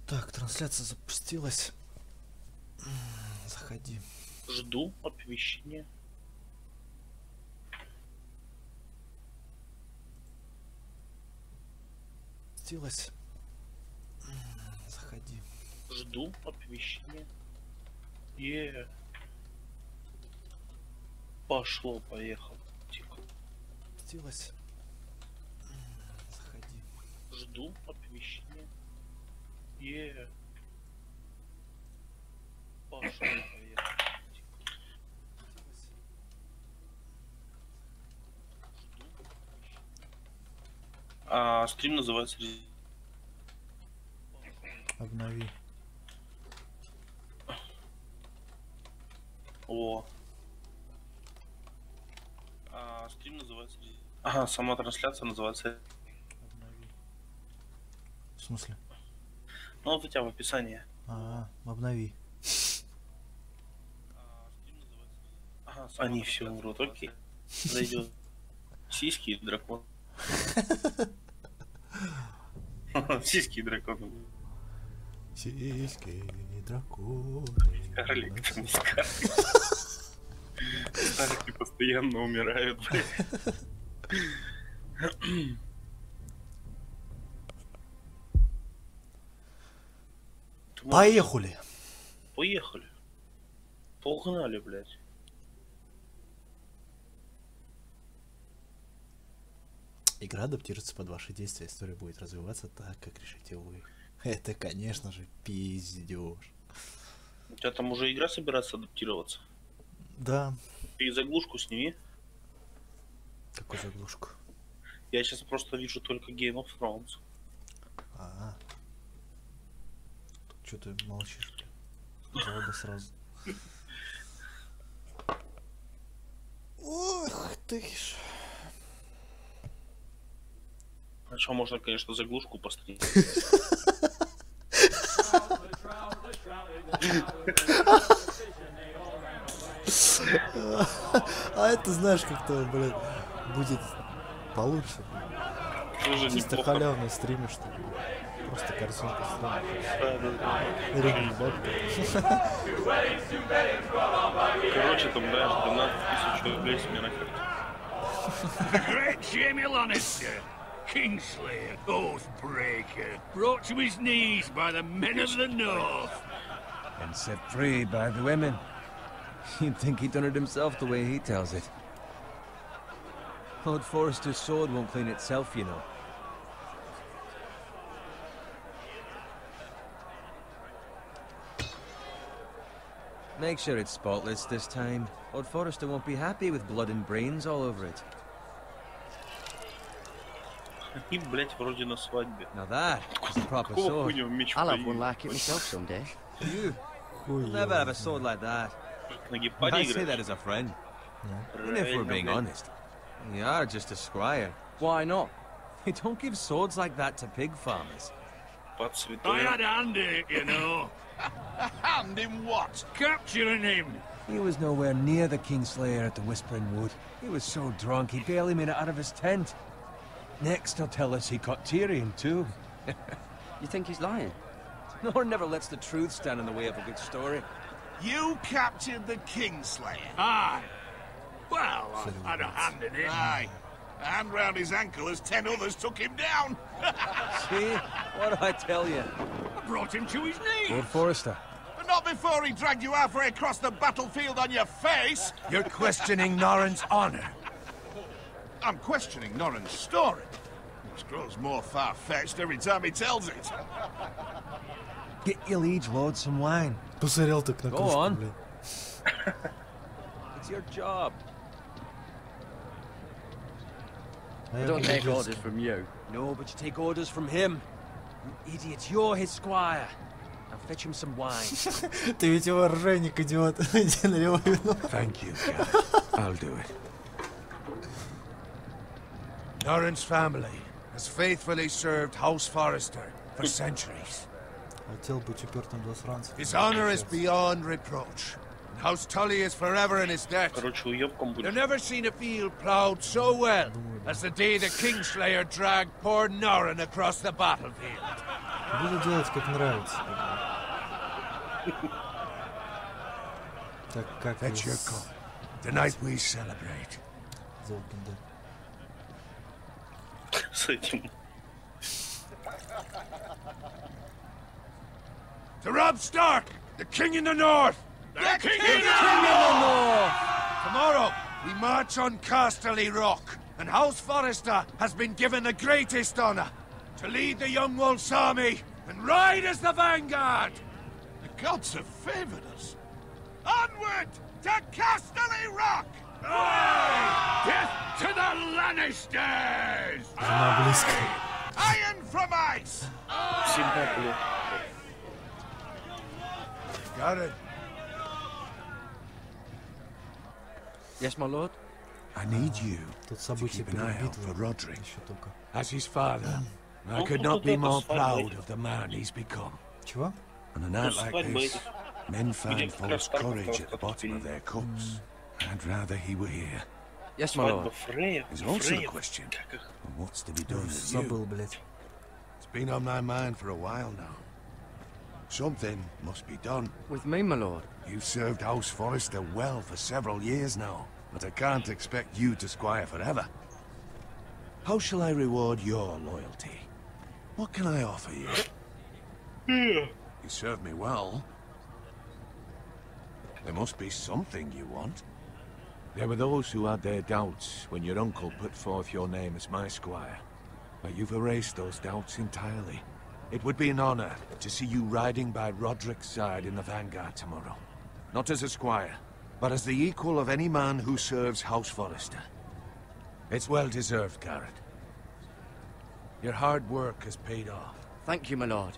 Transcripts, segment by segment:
Так, трансляция запустилась. Заходи. Жду оповещения. Запустилась. Заходи. Жду оповещения. Пошло, поехал. Тихо. Запустилась. Заходи. Жду оповещения. Пошло, поехал. Стрим называется... Обнови. О. Стрим называется... Ага, сама трансляция называется... Обнови. В смысле? Ну вот у тебя в описании. Обнови. Ага, они все умрут, окей. Зайдет. Сиськи и дракон. Сиськи и драконы. Сиськи и драконы. Карлик, там не карлик. Карлики постоянно умирают, блядь. Поехали! Поехали. Погнали, блядь. Игра адаптируется под ваши действия. История будет развиваться так, как решите вы. Это, конечно же, пиздёж. У тебя там уже игра собирается адаптироваться? Да. Ты заглушку сними. Какую заглушку? Я сейчас просто вижу только Game of Thrones. Чё ты молчишь, блин? Жалко сразу. Ох ты ж. А что, можно, конечно, заглушку пострелить. А это, знаешь, как-то, блин, будет получше. Тоже Чисто неплохо. халявно стримишь, что ли. Просто картинку стримишь. Короче, там, знаешь, 12 000 рублей себе на карте. The great Jamie Lannister, Kingslayer, Oathbreaker, brought to his knees by the men of the North. And set free by the women. You'd think he'd done it himself the way he tells it. Lord Forrester's sword won't clean itself, you know. Make sure it's spotless this time. Lord Forrester won't be happy with blood and brains all over it. И, блять, вроде на свадьбе. Now that is a proper Какого sword. хуйня меч I'll have one like it myself someday. You will never have a sword like that. На I гепаре say that играешь? as a friend. And if we're being honest, you are just a squire. Why not? They don't give swords like that to pig farmers. Под I святой. had a hand in it, you know. A hand in what? Capturing him. He was nowhere near the Kingslayer at the Whispering Wood. He was so drunk he barely made it out of his tent. Next, he'll tell us he caught Tyrion too. You think he's lying? Nor never lets the truth stand in the way of a good story. You captured the Kingslayer. Aye. Well, I had a hand in it. Aye. A hand round his ankle as 10 others took him down. See? What did I tell you? I brought him to his knees. Lord Forrester. But not before he dragged you halfway across the battlefield on your face. You're questioning Norrin's honor. I'm questioning Norrin's story, which grows more far-fetched every time he tells it. Get your liege lord some wine. Посмотрел так на Go кружку, on. блин. It's your job. А I я don't take буду orders from you. No, but you take orders from him. You idiot, you're his squire. Now fetch him some wine. Ты ведь его ржейник, идиот. Иди наливай вино. Thank you, Gareth. I'll do it. Norrin's family has faithfully served House Forrester for centuries. Хотел быть упертым засранцем. His honor is beyond reproach. And House Tully is forever in his debt. Короче, уебком You've будешь. never seen a field plowed so well as the day the Kingslayer dragged poor Norrin across the battlefield. Буду делать как нравится. Так как Fetch your с- cup. Tonight we celebrate. Золотом, да. С этим. To Robb Stark, the king in the north! The king Tomorrow, we march on Casterly Rock, and House Forrester has been given the greatest honor to lead the Young Wolf's army and ride as the vanguard! The gods have favored us. Onward to Casterly Rock! Death to the Lannisters! Жена близко. Iron from ice! Всегда, блин. Garrett, Yes, my lord. I need you Тут to события keep an eye out for битвы. Roderick. Еще только. As his father, I Oh, could oh, not be oh, more oh, proud oh. of the man he's become. Чего? On a night Oh, like свадьба this, этих. men find Где как раз false Старк courage at the просто bottom of their cups. I'd rather he were here. Yes, my Свадьба lord. Фрея. There's also the Фрея. question Как их? of what's to be done with you. Забыл, блядь. It's been on my mind for a while now. Something must be done. With me, my lord. You've served House Forrester well for several years now, but I can't expect you to squire forever. How shall I reward your loyalty? What can I offer you? You served me well. There must be something you want. There were those who had their doubts when your uncle put forth your name as my squire. But you've erased those doubts entirely. It would be an honor to see you riding by Roderick's side in the vanguard tomorrow. Not as a squire, but as the equal of any man who serves House Forrester. It's well deserved, Garrett. Your hard work has paid off. Thank you, my lord.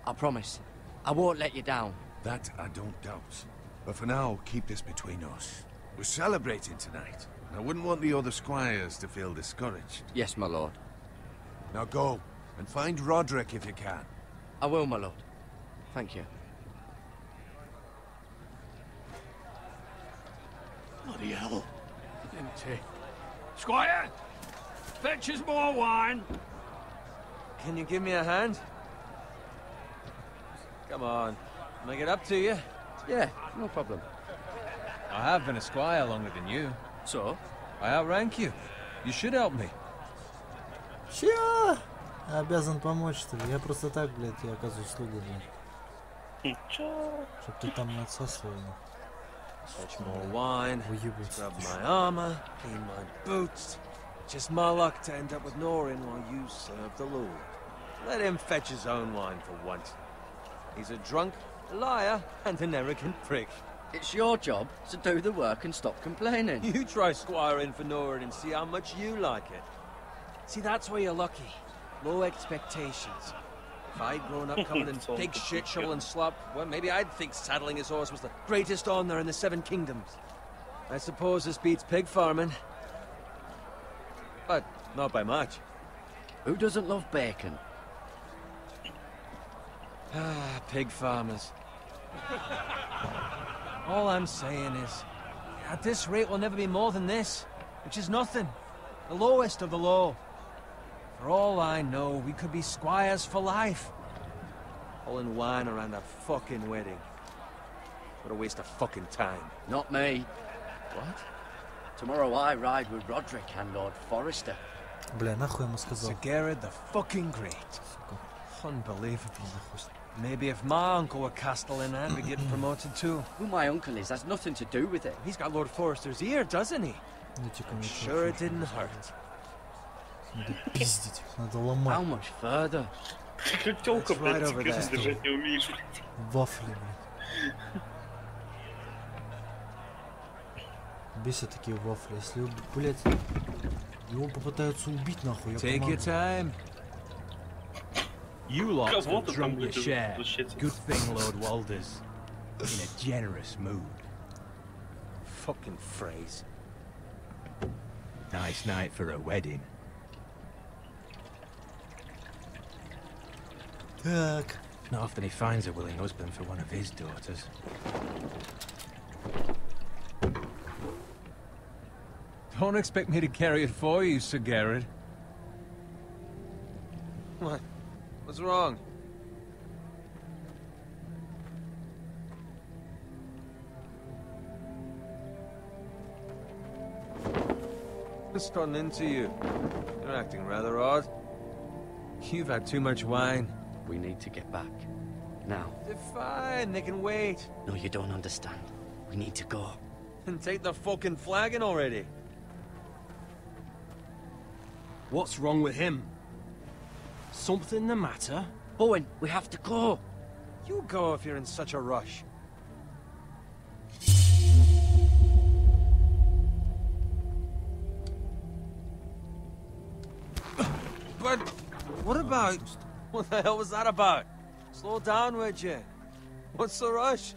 I promise. I won't let you down. That I don't doubt. But for now, keep this between us. We're celebrating tonight. I wouldn't want the other squires to feel discouraged. Yes, my lord. Now go, and find Roderick if you can. I will, my lord. Thank you. Bloody hell. Empty. Squire! Fetch us more wine! Can you give me a hand? Come on. Make it up to you. Yeah, no problem. I have been a squire longer than you. So? I outrank you. You should help me. Чё? Обязан помочь, что ли? Я просто так, блядь, я оказываю услугу, блядь. Чё? Чтоб ты там не отсасывал. Fetch more wine. Выебываться. Scrub my armor. Clean my boots. Just my luck to end up with Norin while you serve the Lord. Let him fetch his own wine for once. He's a drunk, a liar, and an arrogant prick. It's your job to do the work and stop complaining. You try squiring for Norin and see how much you like it. See, that's where you're lucky. Low expectations. If I'd grown up covered in So pig shit, good. shovel, and slop, well, maybe I'd think saddling his horse was the greatest honor in the Seven Kingdoms. I suppose this beats pig farming. But not by much. Who doesn't love bacon? Ah, pig farmers. All I'm saying is, at this rate we'll never be more than this, which is nothing. The lowest of the low. For all I know, we could be squires for life. Pulling wine around a fucking wedding. What a waste of fucking time. Not me. What? Tomorrow I ride with Roderick and Lord Forrester. Бля, нахуй ему сказал. Sir Garrett the fucking Great. Unbelievable. Maybe if my uncle were Castellan, I'd be getting promoted too. Who my uncle is has nothing to do with it. He's got Lord Forrester's ear, doesn't he? Ну, типа, не Sure it didn't hurt. Надо пиздить их, надо How ломать. much further? Как тёлка, That's right блядь, over тебя there. задержать не умеешь, блядь. Вафли, блядь. Бесят такие вафли. Если, блядь, его попытаются убить, нахуй, я Take помогу. your time. You lot have Кого-то там drunk your будет share. возвращаться. Good thing Lord Walder's in a generous mood. Fucking phrase. Nice night for a wedding. Так. Not often he finds a willing husband for one of his daughters. Don't expect me to carry it for you, Sir Garrett. What? What's wrong? What's gotten into you? You're acting rather odd. You've had too much wine. We need to get back. Now. They're fine, they can wait. No, you don't understand. We need to go. And take the fucking flagon already. What's wrong with him? Something the matter? Bowen, we have to go. You go if you're in such a rush. But what about... What the hell was that about? Slow down, would you? What's the rush?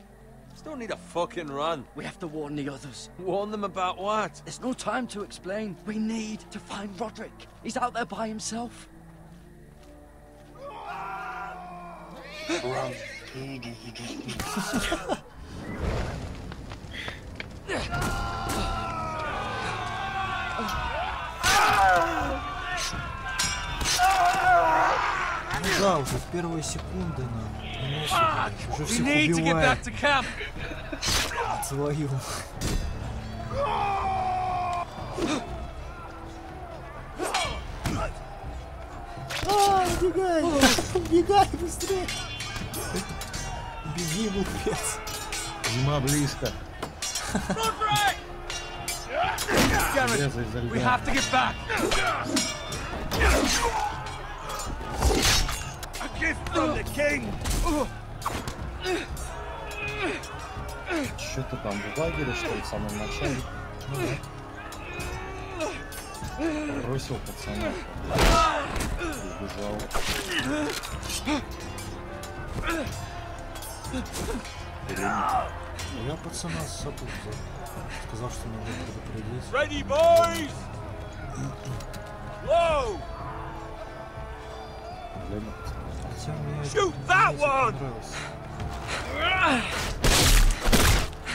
Just don't need a fucking run. We have to warn the others. Warn them about what? There's no time to explain. We need to find Roderick. He's out there by himself. Run. Да, уже в первые секунды уже всех need to get back убивает. to camp. Твою. Убегай! Убегай быстрее! Беги, глупец! Зима близко. We have to get back. A gift from the king. Что-то там в лагере, что ли, в самом начале? Бросил пацана. Убежал. Я пацана с собой взял. Сказал, что надо предупредить. Ready, boys. Whoa! Проблема, пацан. Хотя мне Shoot that one! понравилось.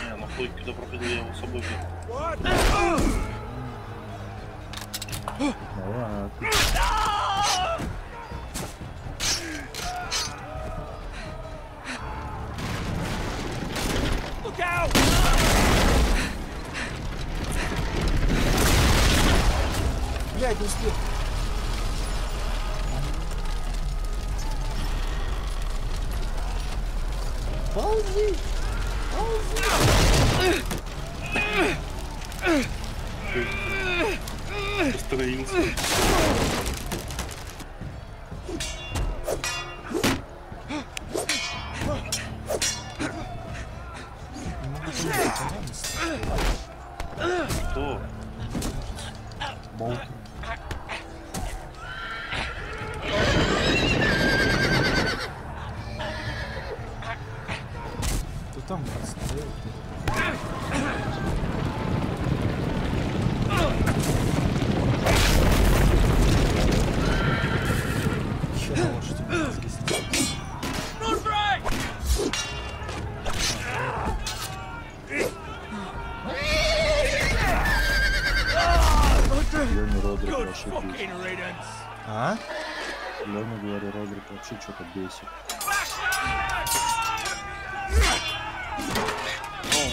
Не, на плойке до проходил, я его с собой взял. Ну ладно. Look out! Блядь, не успел. Ползи! Построился. Что? Болт. Кто там подстрелил? Еще на лошади мозги снесли. Леня Родрик вообще бесит. Fucking riddance. А? Леня, говорю, Родрик вообще что-то бесит.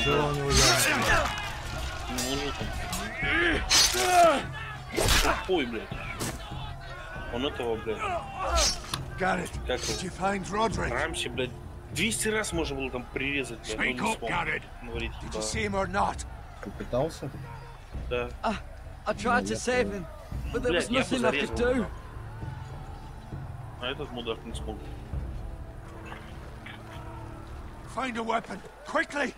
Да, у него явно. Ну, тупой, блядь. Он этого, блядь. Got it. Как Did you его? find Roderick? Рамси, блядь. 200 раз можно было там прирезать, блядь. Speak Он не up, смог. Garrett. Говорить, Did типа, you see him or not? Ты пытался? да. I tried to save him, but there was Блядь, я бы nothing I could зарезал. do. А этот мудак не смог. Find a weapon, quickly!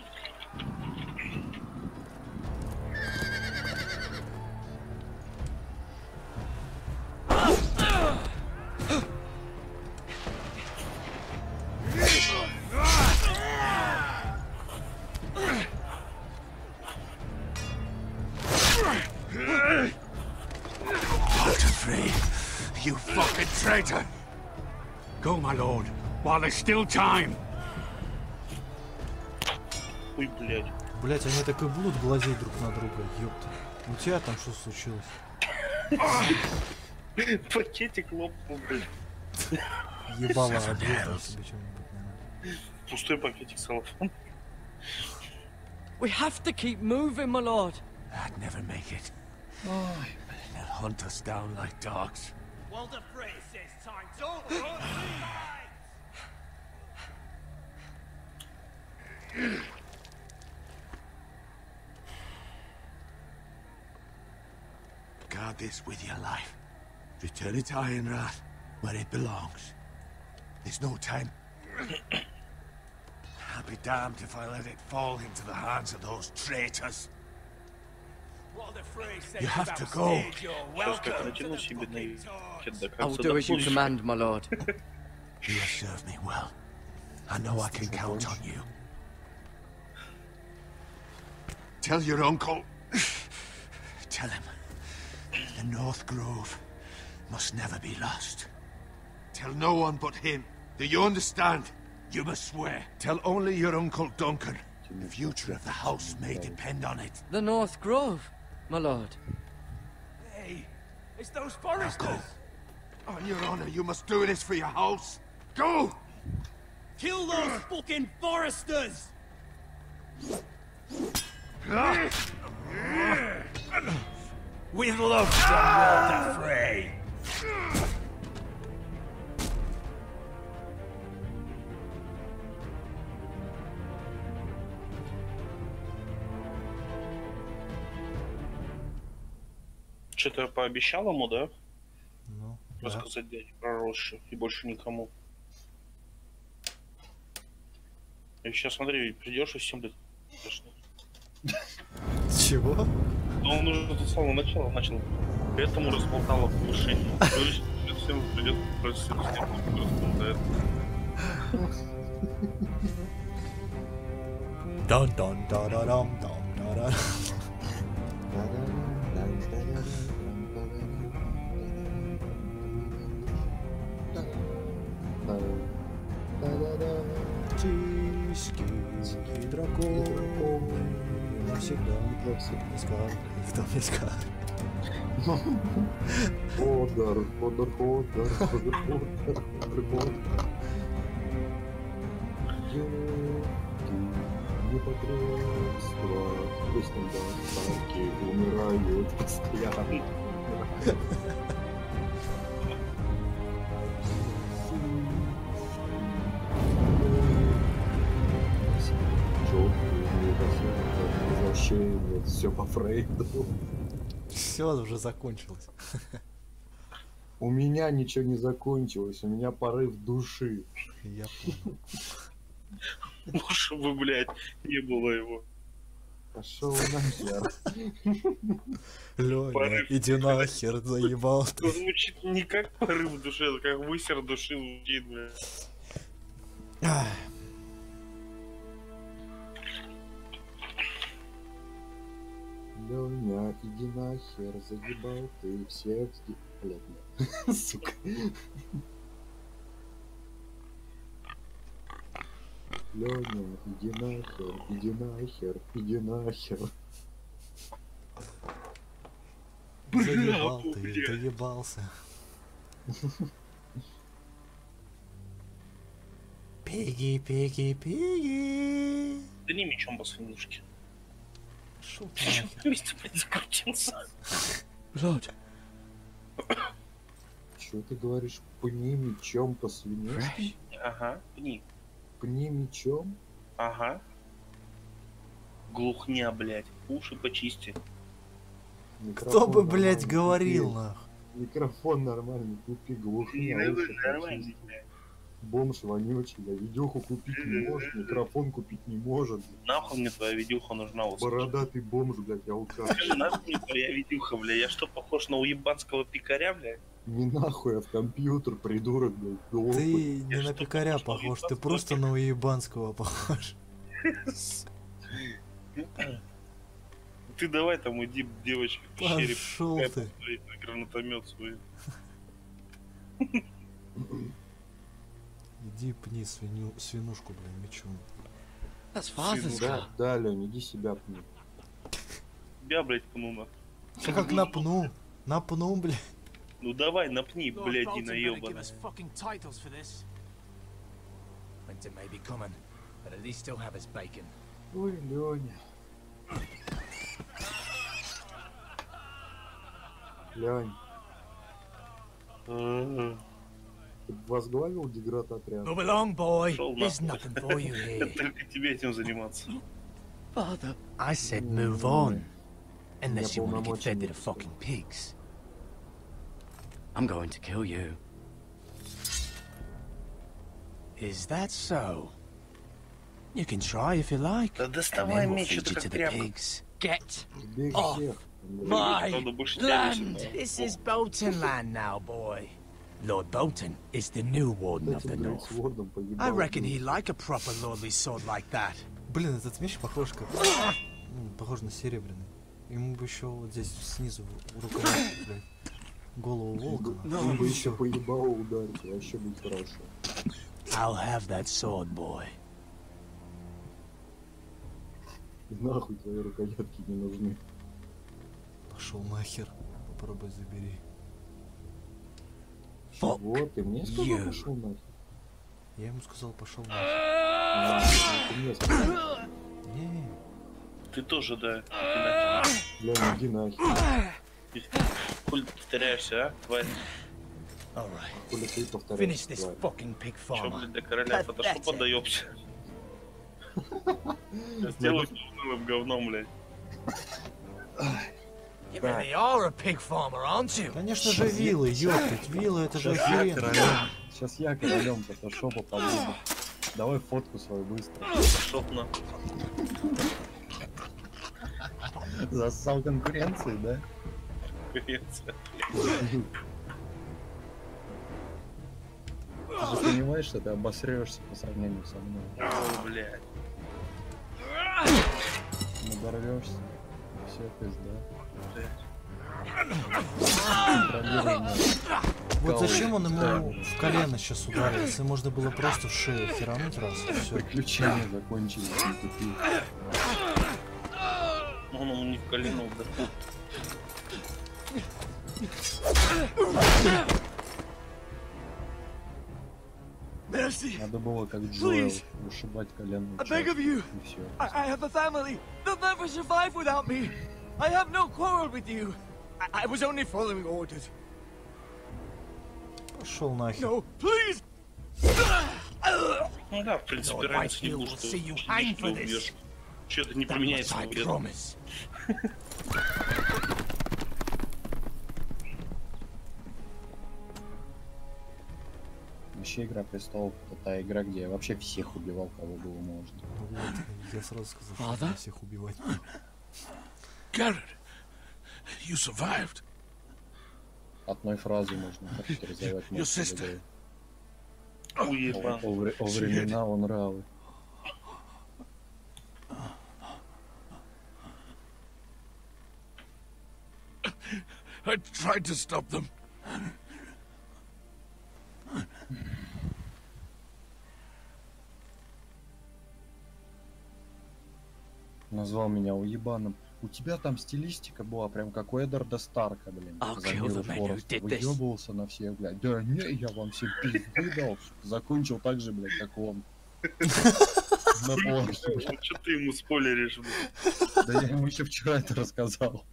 Free, you fucking traitor! Go, my lord, while there's still time. Ой, блядь. Блять, они так и будут глазеть друг на друга, ёпта. У тебя там что случилось? Пакетик лопнул, блядь. Ебало обрезал себе что-нибудь. Пустой пакетик салафон. We have to keep moving, my lord. I'd never make it. They'll hunt us down like dogs. Walder Frey says time. Don't run Guard this with your life. Return it to Ironrath, where it belongs. There's no time. I'll be damned if I let it fall into the hands of those traitors. You have to go. I will do as you command, my lord. You have served me well. I know I can count on you. Tell your uncle. Tell him. The North Grove must never be lost. Tell no one but him. Do you understand? You must swear. Tell only your Uncle Duncan. The future of the house may depend on it. The North Grove, my lord. Hey, it's those foresters. Go. On your honor, you must do this for your house. Go! Kill those fucking foresters! With love from Walder Frey. Что-то пообещал ему, да? Ну, Рассказать дяде про рощу и больше никому. И сейчас смотри, придешь и всем, блядь, страшно. чего? Ну он уже с самого начала начал. Поэтому разболтало повышение. То есть всем придет просто с ним разболтает. Дон-дон-да-да-дам-дам-да-да. Тишки и драконы навсегда. Кто мне скажет? Ходор. Непотребство, песни доставки умирают постоянно. Возвращение, все по Фрейду. Все уже закончилось. У меня ничего не закончилось, у меня порыв души. Я понял. Лучше бы, блядь, не было его. Пошел нахер. Лёня, иди нахер, заебал ты. Это звучит не как порыв души, это как высер души звучит, блядь. Лёня, иди нахер, заебал ты всех. Блядь, сука. Лёня, иди нахер, иди нахер, иди нахер. Заебал ты, доебался. Пеги, пеги, пеги. Да не мечом по свинушке. Шо ты нахер? Вместе, блядь, закрутился. Lord. Чё ты говоришь? Пни мечом по свинье? Ага, пни. Пни мечом? Ага. Глухня, блядь. Уши почисти. Кто бы, блядь, нормальный говорил, купи. нахуй? Микрофон нормальный купи, глухня. уши Нормально, почисти. блядь. Бомж вонючий, да, видюху купить не может, микрофон купить не может. Нахуй мне твоя видюха нужна, вот скажи. Бородатый бомж, блядь, алкаш. Скажи, нахуй мне твоя видюха, бля. Я что, похож на уебанского пикаря, бля? Не нахуй, а в компьютер, придурок, блядь. глупый. Ты не Я на что, пикаря похож на похож, ты уебанского просто на уебанского похож. Ты давай там иди, девочка, в пещере. Пошел пускай ты. построит на гранатомет свой. Иди пни свинушку, блин, мечом. That's father's Да, car. да, Лёнь, иди себя пни. Я, блядь, пну на. Всё как напну. Напну, блядь. Ну давай, напни, Lord блядь, Bolton Дина better give ёбаная. us fucking titles for this. Winter may be coming, but at least he'll have his bacon. Ой, Лёня. Глянь. Ты возглавил деград отряд. Move along, boy. Шел There's нахуй. nothing for you here. Только тебе этим заниматься. Father, I said move on. Unless you want to get fed to the fucking pigs. I'm going to kill you. Is that so? You can try if you like. Да And доставай then we'll меч, feed это you как to the тряпка. pigs. Get Бей О! всех. my Правда, больше тебя land. весит. This is Bolton land now, boy. Lord Bolton is the new warden of the Этим, блядь, north. свордом поебал. I reckon he like a proper lordly sword like that. Блин, этот меч похож как... похож на серебряный. Ему бы еще вот здесь снизу в рукаве, блядь, голову волка. Им бы еще поебало ударить, вообще будет хорошо. I'll have that sword, boy. И нахуй твои рукоятки не нужны. Пошел нахер. Попробуй забери. Чего? Ты мне сказал, you. пошел нахер? Я ему сказал, пошел нахер. А, ты мне сказал. Не, Ты тоже, да. Бля, иди нахер. Хуй ты повторяешься, а, тварь? All right. Хули ты Finish повторяешься, this тварь. fucking pig Чё, farmer. блядь, до короля фотошопа даёшься? Сделай унылым говном, блядь. You really are a pig farmer, aren't you? конечно же вилы, ёптать, вилы, это же охеренно. Сейчас я королем фотошопа побуду. Давай фотку свою быстро. Фотошоп на. Зассал конкуренции, да? Конкуренция. Ты же понимаешь, что ты обосрешься по сравнению со мной. О, блядь. Надорвешься. Все, пизда. Вот зачем он ему в колено сейчас ударил, если можно было просто в шею херануть раз, и все. Приключения закончились, не тупи. Он ему не в колено ударил. Надо было как Джоэл вышибать коленом. I beg of you. И все. I have a family. They'll never survive without me. I have no quarrel with you. I was only following orders. Пошел нахер. No, please. Ну да, в принципе, Lord разницы не Whitehill будет, will что see you hang for this. убьешь. Чё это не That применяется much I на вред? promise. Вообще Игра престолов это та игра, где я вообще всех убивал, кого было можно. Вот, я сразу сказал, что Father? надо всех убивать. Garrett, you survived. Одной фразой можно характеризовать Your sister. Уебан. О времена он равы. I tried to stop them. Назвал меня уебаном. У тебя там стилистика была прям как у Эддарда Старка, блин. I'll За kill мир the man who Фореста. did this. Выебывался на всех, блядь. Да не, я вам всем пизды дал. Закончил так же, блядь, как он. На площади. Чё ты ему спойлеришь, блядь? Да я ему еще вчера это рассказал.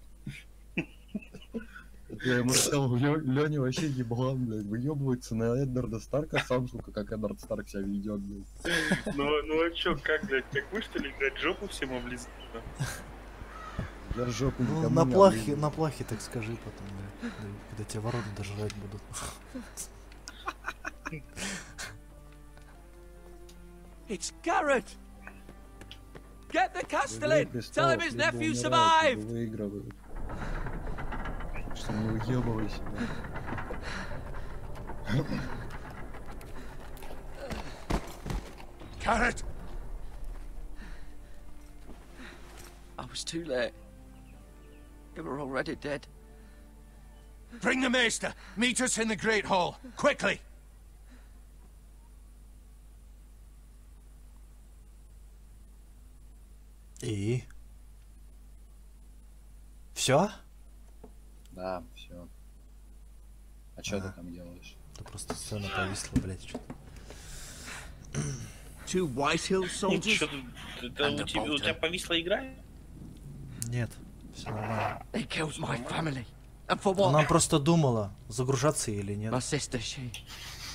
Я ему сказал, Лёня вообще еблан, блядь, выебывается на Эддарда Старка, сам, сука, как Эддард Старк себя ведет, блядь. Ну а чё, как, блядь, как вы что ли, блядь, жопу всем облизали? Я жопу Ну, никому на не плахе, облизываю. на плахе так скажи потом, да, когда тебя вороны дожрать будут. It's Garrett. Get the Игра Castellan. Tell him престолов his либо nephew умирают, survived. либо выигрывают. Что не уебывайся, блядь. Garrett! I was too late. They were already dead. Bring the maester. Meet us in the Great Hall. Quickly! И? Все? Да, все. А что ты там делаешь? Да просто сцена повисла, блядь, что-то. Two Whitehill soldiers? Чё ты, это у тебя повисла игра? Нет, все нормально. They killed my family. And for Она what? просто думала, загружаться или My нет. sister, she...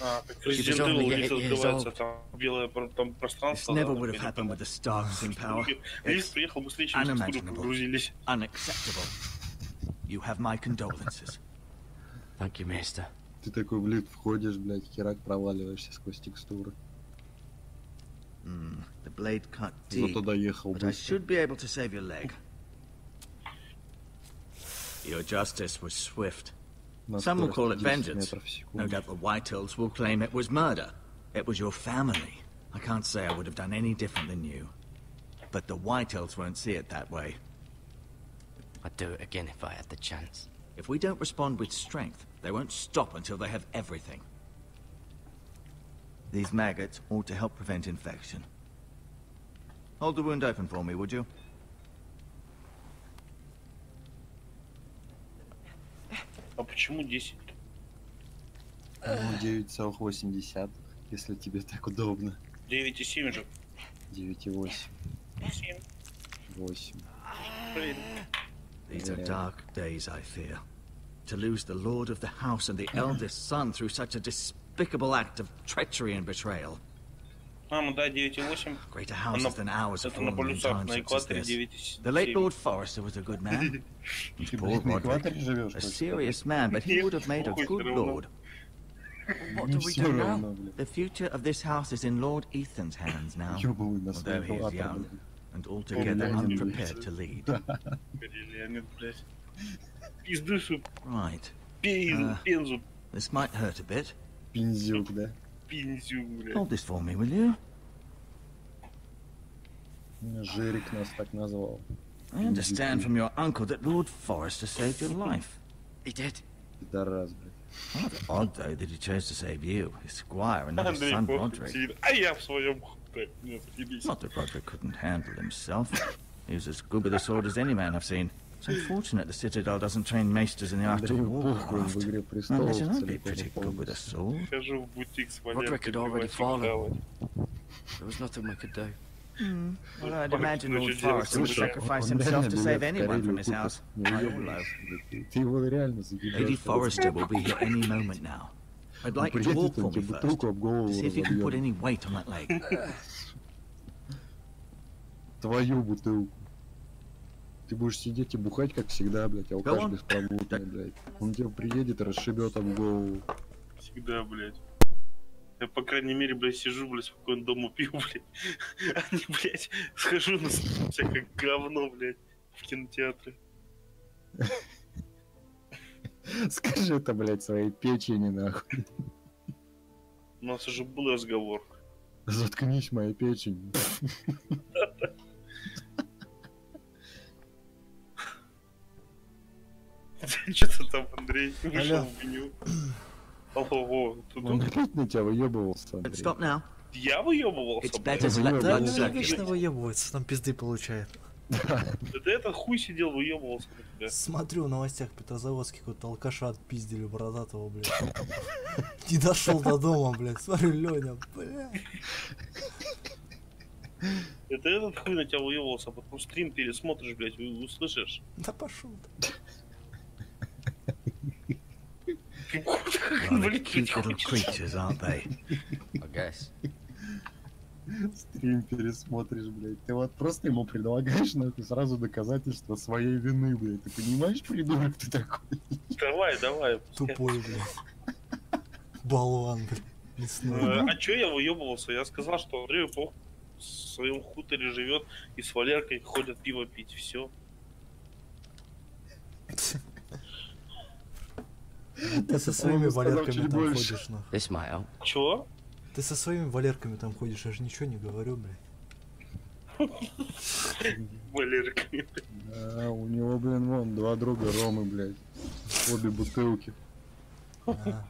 А, как She was Resident only Evil 8 лифт years открывается, old. там белое там This пространство. never would have happened with the Starks in power. Лифт It's приехал быстрее, чем текстуры unimaginable. погрузились. Unacceptable. You have my condolences. Thank you, Maester. Ты такой в лифт входишь, блядь, херак проваливаешься сквозь текстуры. The blade cut Зато deep, доехал but I быстро. should be able to save your leg. Your justice was swift. На Some will call it скорости 10 vengeance. метров в No секунду. doubt the Whitehills will claim it was murder. It was your family. I can't say I would have done any different than you. But the Whitehills won't see it that way. I'd do it again if I had the chance. If we don't respond with strength, they won't stop until they have everything. These maggots ought to help prevent infection. Hold the wound open for me, would you? А почему 10? Ну, 9,8, если тебе так удобно. 9,7 же. 9,8. 7. 8. Блин. These are dark days, I fear. To lose the lord of the house and the eldest son through such a despicable act of treachery and betrayal. Ну да, 9,8. Greater houses than ours have Это на fallen in полюсах, times на such as экваторе this. 9,7. The late Lord Forrester was a good man. And Ты, poor блядь, на Roderick, экваторе живешь? a serious man, but he would have made a good lord. What do we do now? The future of this house is in Lord Ethan's hands now, Ёбаный на although he is экватор, young блядь. and altogether Леонид, unprepared to lead. Леонид, блядь. Пиздушу, Right. пензу, This might hurt a bit. Пиндзюк, да? пинзю, блядь. Hold this for me, will you? Жирик нас так назвал. I understand from your uncle that Lord Forrester saved your life. He did. Пидорас, блядь. Rather odd, though, that he chose to save you, his squire, and not his Андрей son похуй Roderick. сидит. А я в своем хуте. Нет, ебись. Not that Roderick couldn't handle himself. He was as good with a sword as any man I've seen. It's unfortunate the Citadel doesn't train maesters in the art of Андрею похуй, он warcraft. в «Игре I престолов» imagine I'd be целиком и pretty good with a полностью. sword. Хожу в бутик с Roderick had валеркой, already пивасик fallen. хавать. There was nothing we could do. Well, I'd imagine Lord Forrester would Слушай, sacrifice Он himself реально to save билет в anyone from Карелию his купит. house. Не I all know. уебывайся, блядь. Ты его реально загибаешь. Lady Forrester will be here any moment now. I'd like you to walk for me first, бутылку об голову to see if you can put разобьем. any weight on that leg. Твою бутылку. Ты будешь сидеть и бухать, как всегда, блядь, алкаш on. беспробудный, блядь. Он тебе приедет и расшибет об голову. Всегда, блядь. Я, по крайней мере, блядь, сижу, блядь, спокойно дома пью, блядь. А не, блядь, схожу на всякое говно, блядь, в кинотеатре. Скажи это, блядь, своей печени, нахуй. У нас уже был разговор. Заткнись, моя печень. Что ты там, Андрей? Вышел Алло. в меню. Алло, тут Он опять на тебя выебывался, But Андрей. stop now. я выебывался, It's блядь. better to let Да, blood ну, вечно circulate. выебывается, там пизды получает. Это этот хуй сидел, выебывался на тебя. Смотрю в новостях Петрозаводский какой-то алкаша отпиздили бородатого, блядь. Не дошел до дома, блядь. Смотрю, Леня, блядь. Это этот хуй на тебя выебывался, а потом стрим пересмотришь, блядь, услышишь. Да пошел ты. Rather cute little creatures, aren't they? I guess. Стрим пересмотришь, блядь. Ты вот просто ему предлагаешь, нахуй, сразу доказательства своей вины, блядь. Ты понимаешь, придурок ты такой? Давай, давай. Тупой, блядь. Болван, блядь. Лесной. А чё я выебывался? Я сказал, что Андрею похуй в своем хуторе живет и с Валеркой ходят пиво пить. Все. Ты со своими Он сказал валерками чуть там больше. ходишь, нахуй. This might help. Чего? Ты со своими валерками там ходишь, я же ничего не говорю, блядь. Валерка. А, у него, блин, вон, два друга Ромы, блядь. Обе бутылки. А,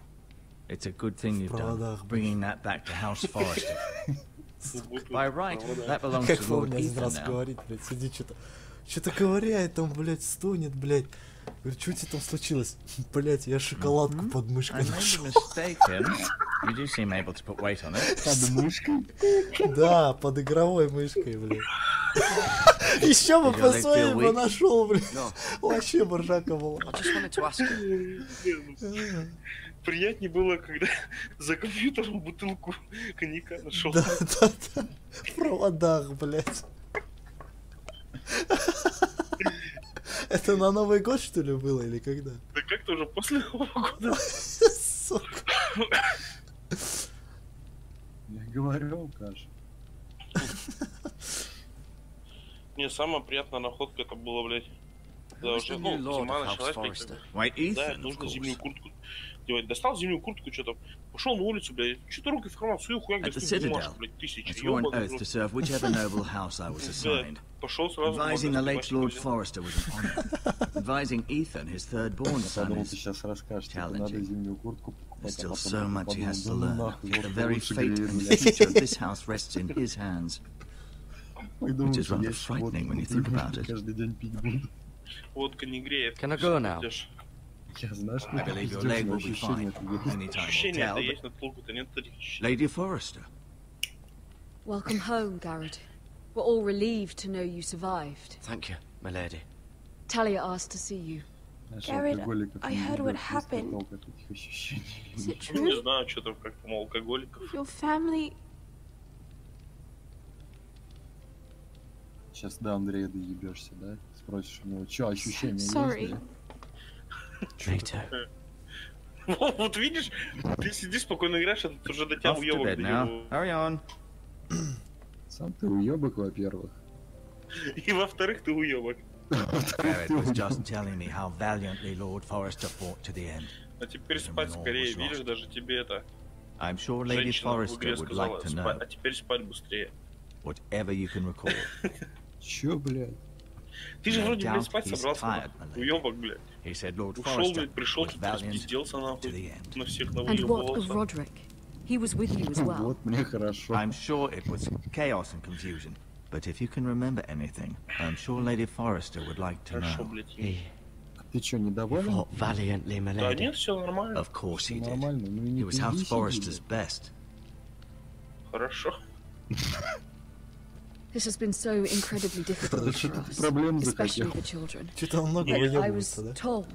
It's a good thing you've done, проводах, bringing that back to House Forrester. By right, that belongs как to помню, Lord один Ethan раз now. говорит, блядь, сидит что-то ковыряет там, блядь, стонет, блядь. Говорю, что у тебя там случилось? Блядь, я шоколадку под I мышкой may be нашел. mistaken. You do seem able to put weight on it. Под мышкой. Да, под игровой мышкой, блядь. Еще бы Did your leg по feel weak? нашел, блин. No, Вообще боржака была. I just wanted to ask you. Приятнее было, когда за компьютером бутылку коньяка нашел. Да. В проводах, блядь. Это на Новый год, что ли, было, или когда? Да как-то уже после Нового года. Сука. Я говорю, Каш. Не, самая приятная находка это было, блядь. Да, Who's уже, the new lord зима of House началась, Forrester? блядь. Wait, Да, Ethan, of нужно зимнюю course. куртку делать. Достал зимнюю куртку, что-то. Пошел на улицу, блядь. Что-то руки в карман, свою хуяк, At the достаю бумажку, Citadel, блядь, I тысячи. swore an Ёбаный oath to рот. serve whichever noble house I was assigned. Пошел сразу. в Advising the late магазин, Lord взял. Forrester was an honor. Advising Ethan, his third-born Я son, подумал, ты is сейчас расскажешь, типа, надо challenging. зимнюю куртку There's покупать, а still потом so much he подумал, has да to ну learn. нахуй, The вот very лучше fate греет, and блядь. future of this house rests in his hands. Ой, думаю, Which is что rather я еще frightening when you водку think about it. каждый день пить буду. Водка не греет. Can I go now? Идёшь. Я знаю, что I это believe your пиздёж, leg но will be ощущение fine. это есть. Any time will Ощущение это tell, есть, but но толку-то нет таких ощущений. Lady Forrester, Welcome home, Garrett. We're all relieved to know you survived. Thank you, my lady. Talia asked to see you. Знаешь, Garrett, алкоголиков I не heard любят, what есть happened. толк от этих ощущений. Is it Ну, не true? знаю, что там как там у алкоголиков. Your family... Сейчас до Андрея доебешься, да? Спросишь у него, что, ощущения есть, Sorry. да? Me too. Вот видишь, ты сидишь спокойно играешь, а тут уже до тебя off to уёбок bed now. доебывает. Hurry on. Сам ты уебок, во-первых. И во-вторых, ты уёбок. Garrett was just telling me how valiantly Lord Forrester fought to the end. А теперь спать скорее, видишь, даже тебе это... I'm sure Lady Женщина в Forrester игре would сказала, like to know а теперь спать быстрее. whatever you can recall. Чё, блядь? Ты же No вроде, блядь, doubt спать he's собрался, tired, нахуй. my lady. Уёбок, блядь. He said Lord Ушел, Forrester блядь, пришел, was тут valiant распизделся, to нахуй. the end. На всех And what of навыебывался. Roderick? He was with you as well. Вот мне хорошо. I'm sure it was chaos and confusion, but if you can remember anything, I'm sure Lady Forrester would like to Хорошо, know. блядь. He Ты чё, недоволен? fought valiantly, my Да lady. нет, все нормально. Of course Всё he did. нормально, ну и не He was House пизди, Forrester's сиди, best. Хорошо. This has been so incredibly difficult Потому что for ты us, проблем especially захотел. the children. Что-то он много But I выебывается, was да? told.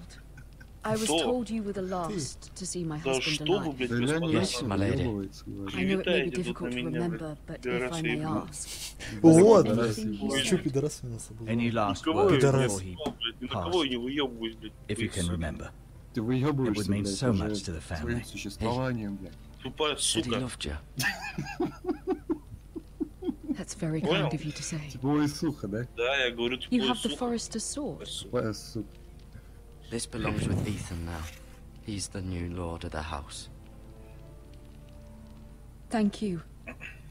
I was Кто? told you were the last to see my Да husband что вы, alive. блядь, Да я не Yes, господа. my lady. выебывается, говорю. I know it may be Привитайте тут difficult на to меня, remember, but блядь. if I may Пидорасы, ask, Вот, anything you Чё said? пидорас у нас был? Any last Никого words я не Пидорас. before he спал, блядь. Ни на кого я не выебываюсь, блядь. If you can remember. Ты It выебываешься, would mean блядь, so уже much to the своим family. существованием, блядь. Тупая Said he сука. loved you. That's very Well. kind of you to say. Типа, ой, сухо, да? Да, я говорю, You тупая have the сука. Forester's sword. Тупая сука. This belongs with Ethan now. He's the new lord of the house. Thank you,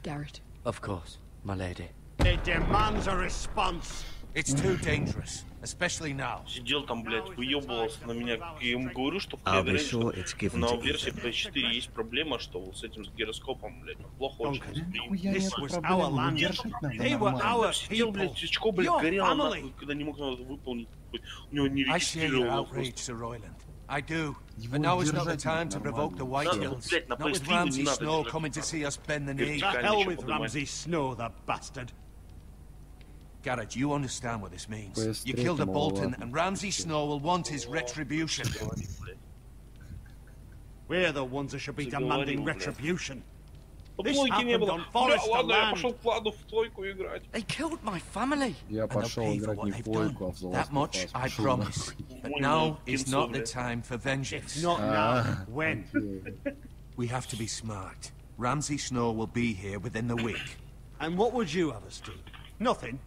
Garrett. Of course, my lady. It demands a response. It's too dangerous, especially now. Сидел там, блядь, выебывался на меня. Я ему говорю, что в I'll be Кейдре sure it's given на to версии Ethan. PS4 есть проблема, что вот с этим с гироскопом, блядь, он плохо очень Duncan, восприимчив. Нахуя This нет was проблем, our ну land. держать надо They were нормально. our Сидел, people. блядь, очко, блядь, Your горело, family. нахуй, когда не мог надо выполнить. У него не I share your регистрировал outrage, Sir Royland. I do. Его But now is not the держать time надо to provoke the нормально. White Надо, Hills. блядь, на Not with PS3 не Ramsay надо Snow держать. coming to see us bend the knee. The hell with Ramsay Snow, the bastard. Garrett, you understand what this means. PS3 You killed a там Bolton, маловато. and Ramsay Snow will want his retribution. We're the ones that should be demanding retribution. This Плойки не happened было. on Бля, Forrester ладно, я land. пошел в плану в плойку играть. They killed my family. Я And they'll пошел pay for играть what не в they've плойку, а done. в The That Last of much Us. I Пошел promise. нахуй. But Понял, now is кинцо, not the блядь. time for vengeance. Not now. When? Окей. We have to be smart. Ramsay Snow will be here within the week. And what would you have us do? Nothing.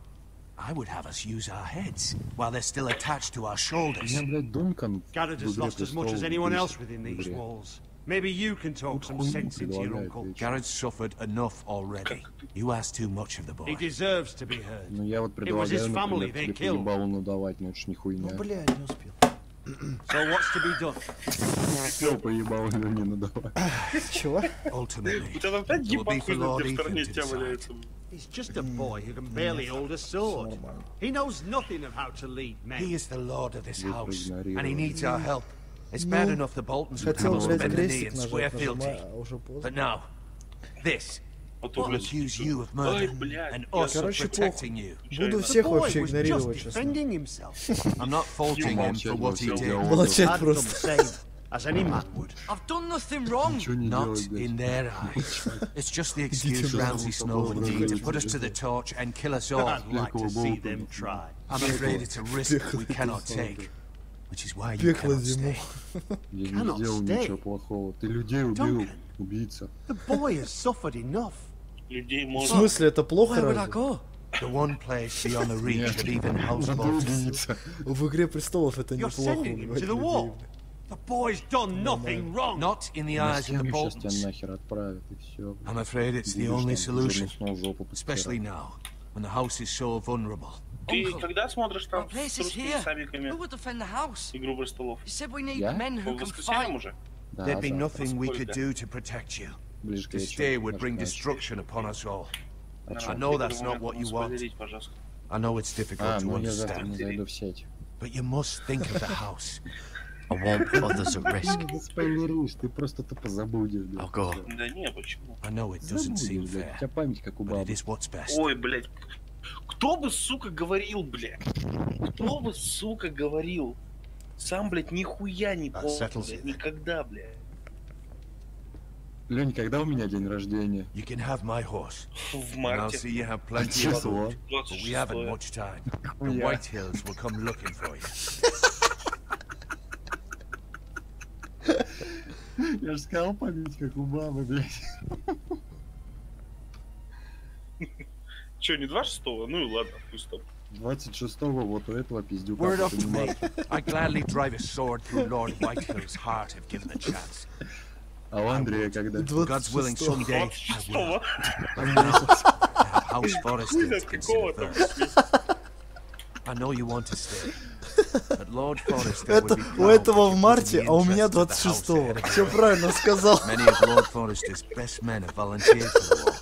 I would have us use our heads while they're still attached to our shoulders. Меня, блядь, Дункан Garrett в has «Игре lost as much as престолов» anyone бесит else в within these игре. walls. Maybe you can talk some хуйню sense into your предлагает uncle. вечно. Garrett's suffered enough already. You ask too much of the He boy. deserves to be heard. Ну я вот It was his предлагаю, family например, they тебе killed. поебалу надавать, но это ж не хуйня. Ну, бля, не успел. So what's to be done? Успел поебалу не надавать. Чего? Ultimately, У тебя опять it will be ебан for хуй Lord в стороне Ethan от to тебя decide. валяется. He's just a boy who can barely hold a sword. Нормально. He knows nothing of how to lead men. He is the lord of this Вы house, and he проигнорировали. needs our help. It's bad enough the Boltons would have Хотел, us блядь, bend the knee крестик and swear нажать, fealty. нажимаю, а уже поздно. But now, this А то, блядь, accuse you of ай, murder блядь. and us of Короче, protecting you. Буду всех вообще игнорировать, честно. I'm not faulting him for what he did. Молчать просто. As any man would. I've done nothing wrong. Ничего не Not делать, in блядь. their eyes. It's just the excuse Идите Ramsay нахуй, Snow would need to блядь. put us to the torch and kill us all. I'd like to see them try. I'm afraid it's a risk we cannot take, which is why you Пекло cannot зиму. stay. Я не Cannot сделал stay. ничего плохого. Ты людей убил, Duncan. убийца. The boy has suffered enough. Людей В можно... смысле, это плохо Where would I разве? go? The one place beyond the reach of even house А ты lords. убийца. В «Игре престолов» это You're неплохо sending him убивать to the людей, wall. бля. The boy's done nothing wrong. Not in the На eyes of the стену сейчас Boltons. тебя нахер отправят и все. I'm afraid it's the only solution, especially now, when the house is so vulnerable. Ты Uncle, когда смотришь our там place с is русскими here. сабиками Who would defend the house? Игру престолов? You said we need Yeah? men who В can воскресенье fight. уже? Да, There'd be да. nothing we could Сколько? do to protect you. Ближе к To вечеру. stay would Даже bring ночью. destruction upon us all. А I чё? know that's not what you want. Спойлерить, пожалуйста. I know it's difficult А, to ну я завтра не understand, зайду в сеть. but you must think of the house. I won't put others at risk. Ты спойлеришь, ты просто тупо забудешь. Да. I'll go. Да не, почему? I know it doesn't seem Забудешь, блядь. У fair, тебя память как у but it бабы. is what's best. Ой, блядь. Кто бы, сука, говорил, блядь? Кто бы, сука, говорил? Сам, блядь, нихуя не That помню, settles блядь, it. никогда, блядь. Лень, когда у меня день рождения? You can have my horse, В and I'll марте. see you have plenty of Число. food. But we haven't 26-е. much time. The Нихуя. White Hills will come looking for you. Я же сказал память как у бабы, блядь. Че, не 26-го? Ну и ладно, пусть там. 26-го вот у этого пиздюка. Word off to me. понимаешь? I'd gladly drive a sword through Lord Whitehill's heart if given the chance. А у Андрея когда? God's willing, 26-го. someday I will. 26-го? But now, I have House Forrester to consider Какого там? first. I know you want to stay, but Lord Forrester would Это be у proud этого that в you марте, put the а у меня interests of the house 26-го. ahead of Все yours. правильно сказал. Many of Lord Forrester's best men have volunteered for the war.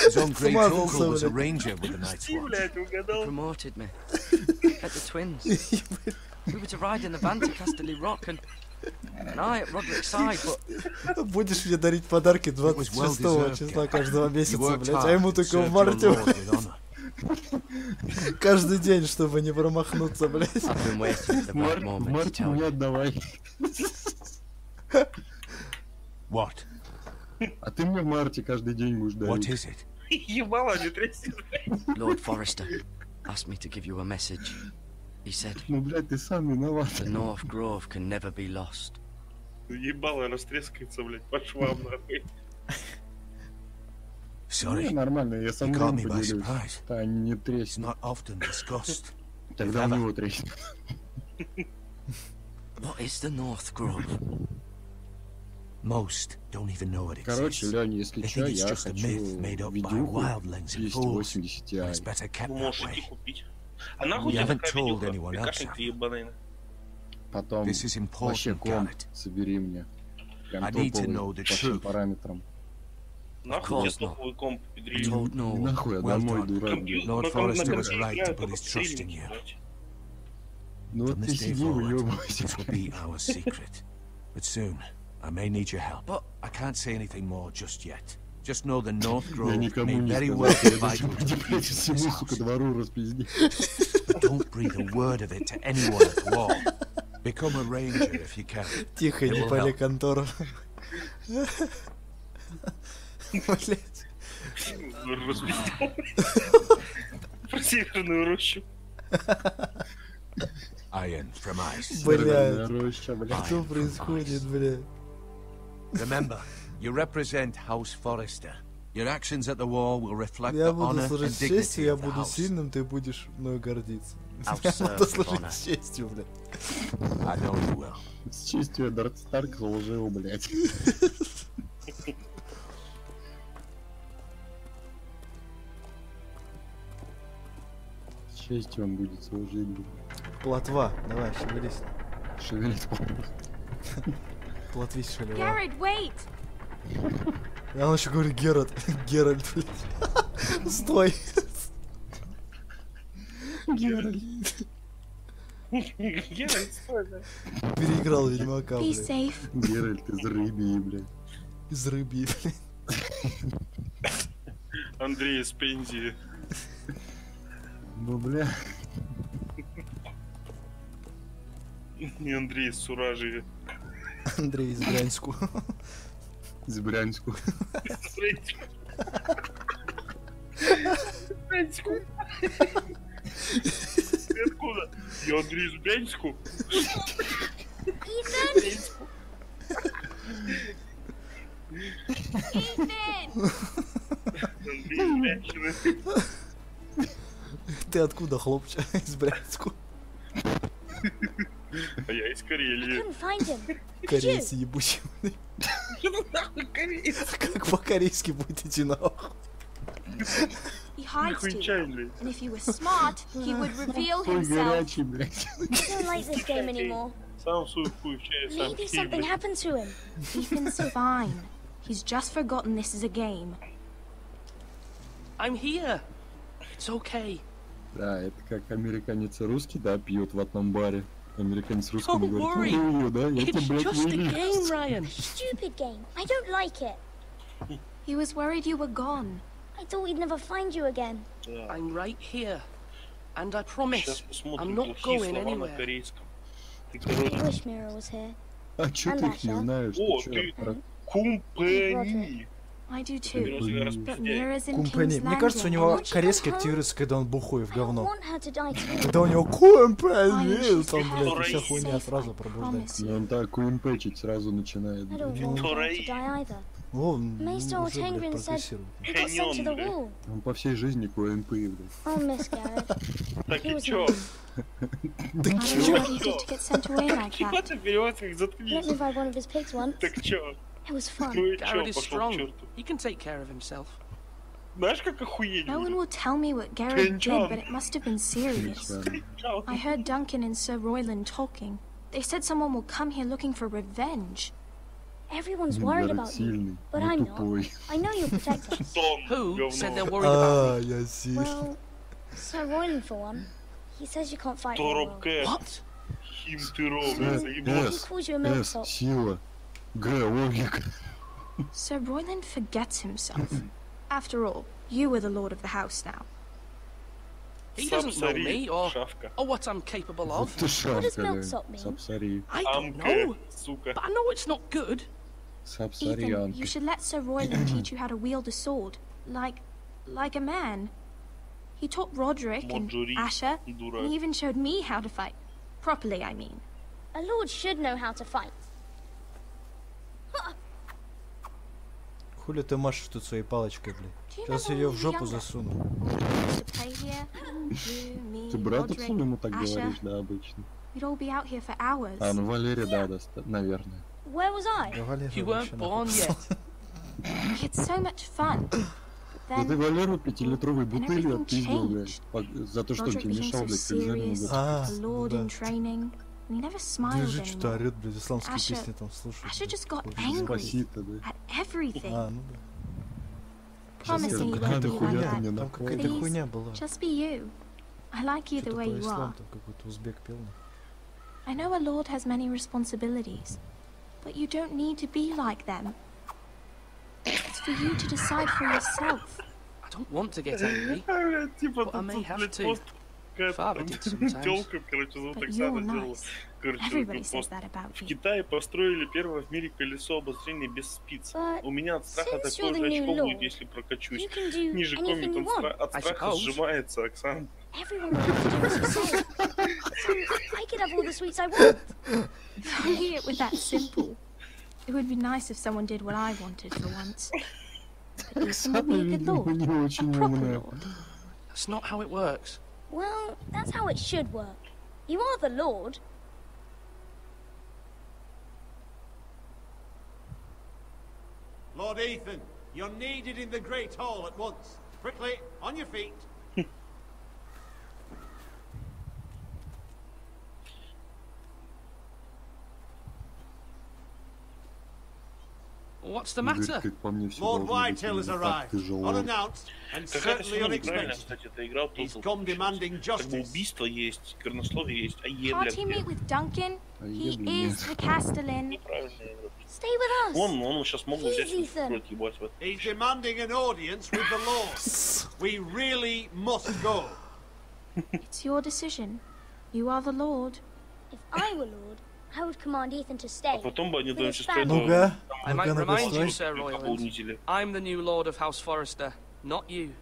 His own great Смазался, uncle was a блядь. ranger with the Night's Ти, Watch. блядь, угадал. Promoted me. Met the twins. We were to ride in the van to Casterly Rock and I at Roderick's side, but Будешь мне дарить подарки well 26 deserved, числа Gary. каждого You месяца, worked блядь. А ему hard and только в served марте, your lord блядь. with honor. Каждый день, чтобы не промахнуться, блядь. I've been waiting for the right В moment to марте tell мне you. отдавай. What? А ты мне в марте каждый день будешь What дарить. is it? Ебало, не тряси, блядь. Lord Forrester asked me to give you a message. He said, Ну, блядь, ты сам виноват. the North Grove can never be lost. Ебало растрескается, блядь, по швам, нахуй. Sorry, Не, нормально, я сам you caught ним me by поделюсь. surprise. Да, не It's треснет. not often discussed. Тогда у него треснет. What is the North Grove? Most don't even know it Короче, exists. Лёнь, если They чё, think it's я just a хочу myth made up by видюху wildlings and fools. 280 But it's Ti. better kept Ну, that можешь идти way. купить. А нахуй You тебе haven't такая told видюха? anyone else, Прикашник ты have you? ебаный. Потом This is вообще important, комп Garrett. собери мне. Прям I need to топовый, know the по всем truth. параметрам. Нахуй тебе course not. топовый комп I педрили. told no Не one. нахуй, а Well домой, done. дурак. блядь. Lord Forrester was right to put his trust in you. Ну вот From ты this day сиди, forward, уёбывайся. this will be our secret. But soon, I may need your help. But- I can't say anything more just yet. Just know the North Я Grove никому may не very сказал, well что be я vital to the блядь, future of всему, this сука, house. двору распизди. But don't breathe a word of it to anyone at the wall. Become a ranger if you can. Тихо, It не will пали help. контору. Блядь. Распиздел. Про северную рощу. Iron from ice. Блядь. Роща, блядь. Что происходит, блядь? Remember, you represent House Forrester. Your actions at the war will reflect Я the буду honor and служить с dignity честью, я of the буду house. сильным, ты будешь мною гордиться. I'll Я serve буду with служить honor. с честью, блядь. I know you will. С честью Эддард Старк лжил, блядь. С честью он будет служить, блядь. Плотва, давай, шевелись. Шевелить помню. Плотвись, шевелись. Garrett, wait! Я еще говорю Геральт. Геральт, блядь. Стой. Геральт. Геральт, стой, да. Переиграл Ведьмака, Be блядь. safe. Геральт из Рыбии, блядь. Из рыбьи, блядь. Андрей из Пензии. Ну, бля. И Андрей из Суражи. Андрей из Брянску. Из Брянску. Брянску. Ты откуда? Я Андрей из Брянску. Ты откуда, хлопче? Из Брянску. А я из Карелии. Корейцы ебучие. Как по-корейски будет идти нахуй? He hides too. And if he was smart, he would reveal himself. I don't like this game anymore. Maybe something happened to him. Ethan's fine. He's just forgotten this is a game. I'm here. It's okay. Да, это как американец и русский, да, пьют в одном баре. Американец русскому Don't говорит, worry. ну, да, я It's тебя, блядь, just a вылью. game, Ryan. Stupid game. I don't like it. He was worried you were gone. I thought we'd never find you again. I'm right here. And I promise, I'm not going anywhere. I wish Mira was here. А чё ты их не знаешь? О, Ты ты чё? Кумпани. I do too. Блин. But Mira's in Кумпани. King's Мне кажется, у Landing. него корейский активируется, когда он бухой в I don't говно. want her to die too. Когда у него кумпани, там, блядь, вся хуйня сразу пробуждается. Ну, он так куинпэчить сразу начинает. I don't want her to die either. О, он Maester уже, блядь, Tengrin said прогрессирует. he got sent to the wall. Он по всей жизни КНП, блядь. I'll miss Garrett. Так He и was чё? nice. I don't know what he did to get sent away like Чего that. ты берёшь их, Let заткнись? me ride one of his pigs once. Так чё? It was fun. Ну и чё, Garrett is пошёл к strong. чёрту. He can take care of himself. Знаешь, как охуеть? No one will tell me what Garrett did, but it must have been serious. Кричал. I heard Duncan and Sir Royland talking. They said someone will come here looking for revenge. Everyone's Ну, worried Гаррет about you, сильный, but но I'm not. тупой. I know you'll protect us. Who said they're worried А, about me? я сильный. Well, Sir Royland for one. He says you can't fight very well. Торопке. What? Хим ты ровно, He заебал. calls you a С, milksop. сила. Г, логика. Sir Royland forgets himself. After all, you are the lord of the house now. He doesn't know me or Шавка. what I'm capable Вот of. ты шавка, milksop да. mean? Сапсари. I don't Амка, know, сука. but I know it's not good. Ethan, Сапсарианка. you should let Sir Royland teach you how to wield a sword, like a man. He taught Roderick and Моджори, Asher, дурак. and he even showed me how to fight. Properly, I mean. A lord should know how to fight. Хули ты машешь тут своей палочкой, блядь? Do you Сейчас remember ее when в we were жопу younger? засуну. We used to play here. You, me, Ты брату Roderick, своему так Asher. говоришь, да, обычно? We'd all be out here for hours. А, ну Валерия, да, наверное. Where was I? Да, Валера, You вообще weren't нахуй. born yet. We had so much fun. But Да ты then Валеру 5-литровой бутылью everything отпиздил, блядь. changed. За то, что он Roderick тебе became мешал, so блядь, к экзамену serious, готовиться. А, a ну lord да. in training. And he never smiled Ты же что-то anymore. орёт, блядь, исламские Asher- песни там слушает. Asher just got блядь. angry Спасибо, да. at everything. А, ну да. Promising you Какая-то won't be like хуйня, that. там какая-то Please, хуйня была. just be you. I like you the Что-то way про you ислам, are. там какой-то узбек пел. I know a lord has many responsibilities, but you don't need to be like them. It's for you to decide for yourself. I don't want to get angry, Типа but I may тут, have блядь, to. пост Father did sometimes. тёлка, короче, зовут But Оксана, you're сделала. nice. Короче, Everybody says пост. that about В you. Китае построили первое в мире колесо обозрения без спиц. But У меня от страха since такое you're же the new очко будет, lord, если прокачусь. You can do Ниже anything комик you want. от I страха suppose. сжимается, Оксан. Everyone will have to do as you say. I could have all the sweets I want. If only it were that simple. It would be nice if someone did what I wanted for once. But Ethan would be a good lord, не a очень proper умная. lord. That's not how it works. Well, that's how it should work. You are the lord. Lord Ethan, you're needed in the Great Hall at once. Quickly, on your feet. What's the Говорит, matter? как по мне, все Lord должно быть Whitetail has именно так arrived, тяжело. unannounced and Какая-то certainly сегодня неправильно, unexpected. кстати, ты играл. He's тут come demanding как бы justice. убийство есть, горнословие есть, а ебля Can't he где? meet with Duncan? А He ебли is нет. the Castellan. Неправильно я играл. Stay with us. Он сейчас мог бы взять и ебать в это. He's demanding an audience with the Lord. We really must go. It's your decision. You are the Lord. If I were Lord, I would command Ethan to stay. А потом бы они до чувства I might remind you, Sir Royland, I'm the new Lord of House Forrester, not you.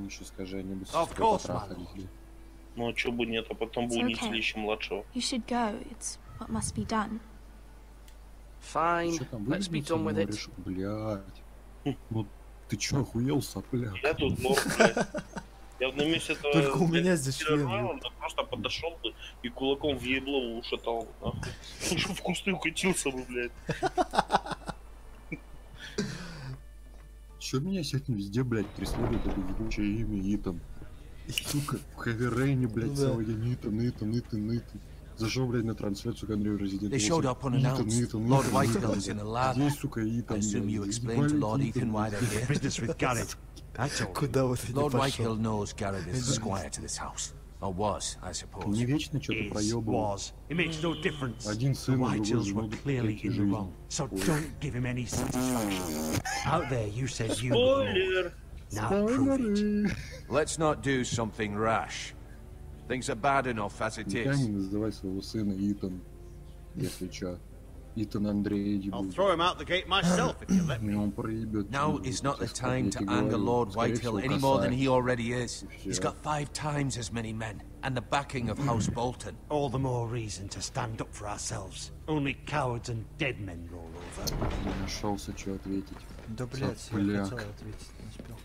Еще скажи, они бы Of course, man. Ну, а чё бы нет, а потом бы унизили еще младшего. You should go. It's what must be done. Fine, let's be done with it. Блядь. Ну, ты чё, охуел, сопляк? Я тут лорд, блядь. Я на месте этого... Только у меня здесь член. Просто подошел бы и кулаком в ебло ушатал. Нахуй. Он же в кусты укатился бы, блядь. Чё меня сегодня везде, блядь, преследует это ебучее имя Итан? Сука, в Хаверейне, блядь, целый день Итан. Зашел, блядь, на трансляцию к Андрею Резиденту. They showed up unannounced. Lord Whitehill is in a lab. Здесь, сука, Итан. I assume you explained to Lord Ethan why they're here. Business with Garrett. That's all. Lord Whitehill knows Garrett is the squire to this house. Or was, I suppose. Не вечно что-то проебывал. Was. It makes no difference. Один The сын, другой Whitehills жену, were clearly in the жизнь. wrong. So don't give him any satisfaction. Out there, you said you were Lord. Now prove it. Let's not do something rash. Things are bad enough as it Никогда is. не называй своего сына Итан, если чё. Итан Андреевич. I'll throw him out the gate myself if you let me. Он проебет. Now is not the time to anger Lord Whitehill any more than he already is. He's got 5 times as many men, and the backing of House Bolton. All the more reason to stand up for ourselves. Only cowards and dead men roll over. Не нашелся, что ответить. Да, блядь, я хотел ответить, не успел.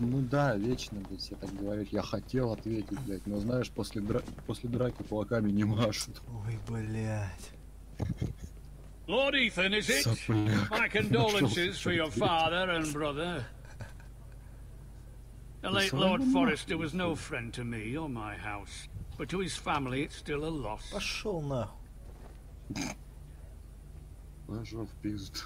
Ну да, вечно, блядь, все так говорят. Я хотел ответить, блядь, но знаешь, после драки кулаками не машут. Ой, блядь. Lord Ethan, is it? My condolences for your father and brother. The late Lord Forrester was no friend to me or my house, but to his family it's still a loss. Пошел нахуй. Пошел в пизду.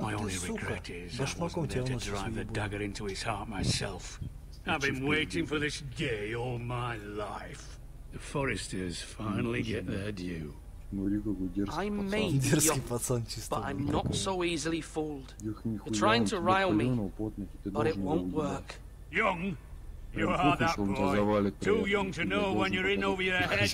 My only regret is I wasn't there to drive the dagger into his heart myself. I've been waiting for this day all my life. The Forresters finally get their due. I may be young, but I'm not so easily fooled. You're trying to rile me, but it won't work. Young? You are that boy. Too young to know when you're in over your head.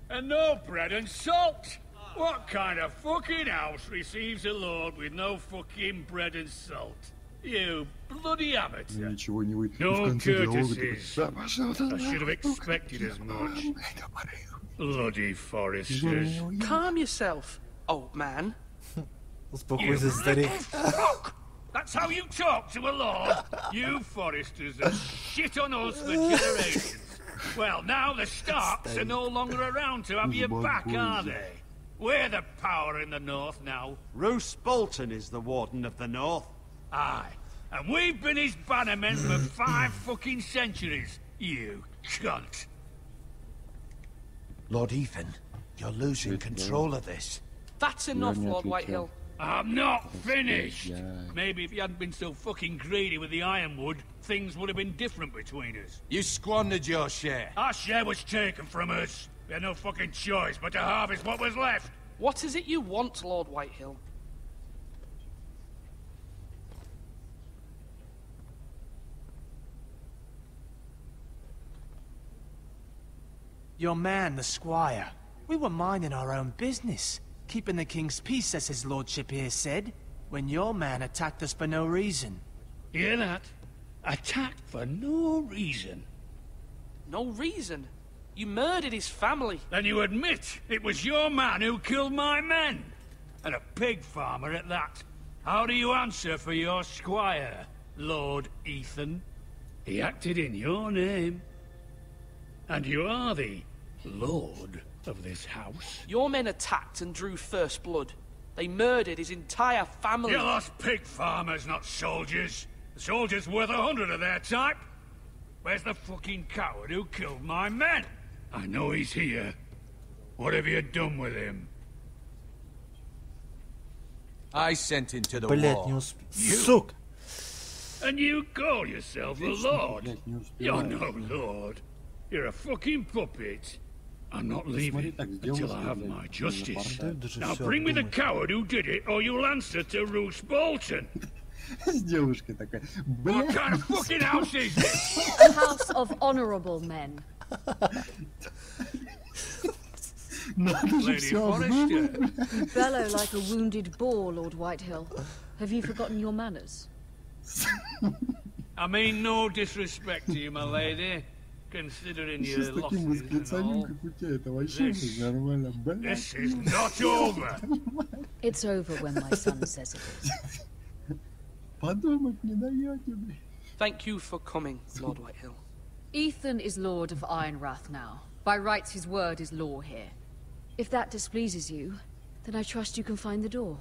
And no bread and salt! What kind of fucking house receives a lord with no fucking bread and salt? You bloody amateur. No courtesies. I should have expected as much. Bloody Forresters. Calm yourself, old man. Успокойся, старик. That's how you talk to a lord? You Forresters have shit on us for generations. Well, now the Starks are no longer around to have your back, are they? We're the power in the north now. Roose Bolton is the Warden of the North. Aye, and we've been his bannermen for 5 fucking centuries, you cunt. Lord Ethan, you're losing control of this. That's enough, Lord Whitehill. I'm not finished! Maybe if you hadn't been so fucking greedy with the ironwood, things would have been different between us. You squandered your share. Our share was taken from us. We had no fucking choice but to harvest what was left. What is it you want, Lord Whitehill? Your man, the squire. We were minding our own business. Keeping the king's peace, as his lordship here said, when your man attacked us for no reason. Hear that? Attacked for no reason. No reason? You murdered his family. Then you admit it was your man who killed my men. And a pig farmer at that. How do you answer for your squire, Lord Ethan? He acted in your name. And you are the lord of this house. Your men attacked and drew first blood. They murdered his entire family. You lost pig farmers, not soldiers. The soldiers worth 100 of their type. Where's the fucking coward who killed my men? I know he's here. What have you done with him? I sent him to the Блять, wall. не успел. Сука! And you call yourself a lord? You're no lord. You're a fucking puppet. I'm not leaving until I have my justice. Now bring me the coward who did it, or you'll answer to Roose Bolton. С девушкой такая. What kind of fucking house is this? A house of honorable men. Lady Forrester. You bellow like a wounded boar, Lord Whitehill. Have you forgotten your manners? I mean no disrespect to you, my lady, considering your losses and all. This is not over. It's over when my son says it is. Thank you for coming, Lord Whitehill. Ethan is Lord of Ironrath now. By rights, his word is law here. If that displeases you, then I trust you can find the door.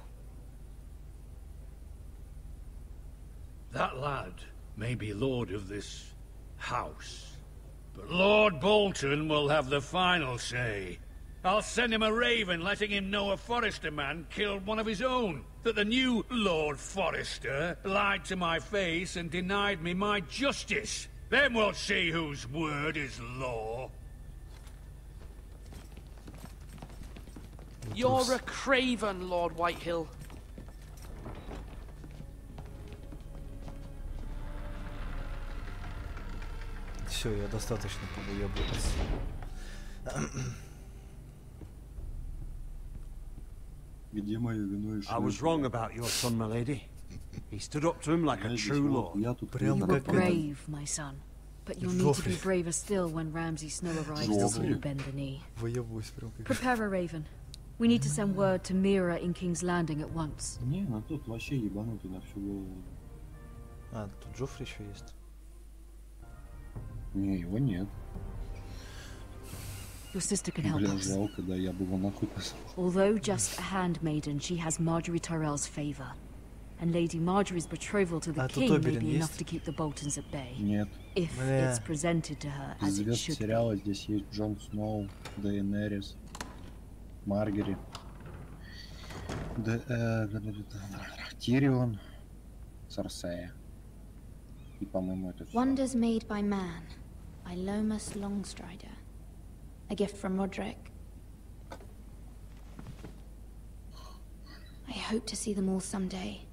That lad may be lord of this house, but Lord Bolton will have the final say. I'll send him a raven letting him know a Forrester man killed one of his own. That the new Lord Forrester lied to my face and denied me my justice. Then we'll see whose word is law. You're a craven, Lord Whitehill. Все, я достаточно повыебывался. Где мое вино и I was wrong about your son, my lady. He stood up to him like a true lord. You were brave, my son. But you'll need to be braver still when Ramsay Snow arrives to see you bend the knee. Prepare a raven. We need to send word to Mira in King's Landing at once. Не, ну тут вообще ебанутый на всю голову. А, тут Джоффри еще есть. Не, его нет. Your sister can help us. Жалко, да, я бы его нахуй послал. Although just a handmaiden, she has Marjorie Tyrell's favor. And Lady Marjorie's betrothal to the king may be enough to keep the Boltons at bay. Нет. If it's presented to her as it should be. Сериала здесь есть Джон Сноу, Дейенерис, Маргери, Тирион, Церсея. И, по-моему, это всё. Wonders made by man, by Lomas Longstrider. A gift from Roderick. I hope to see them all someday.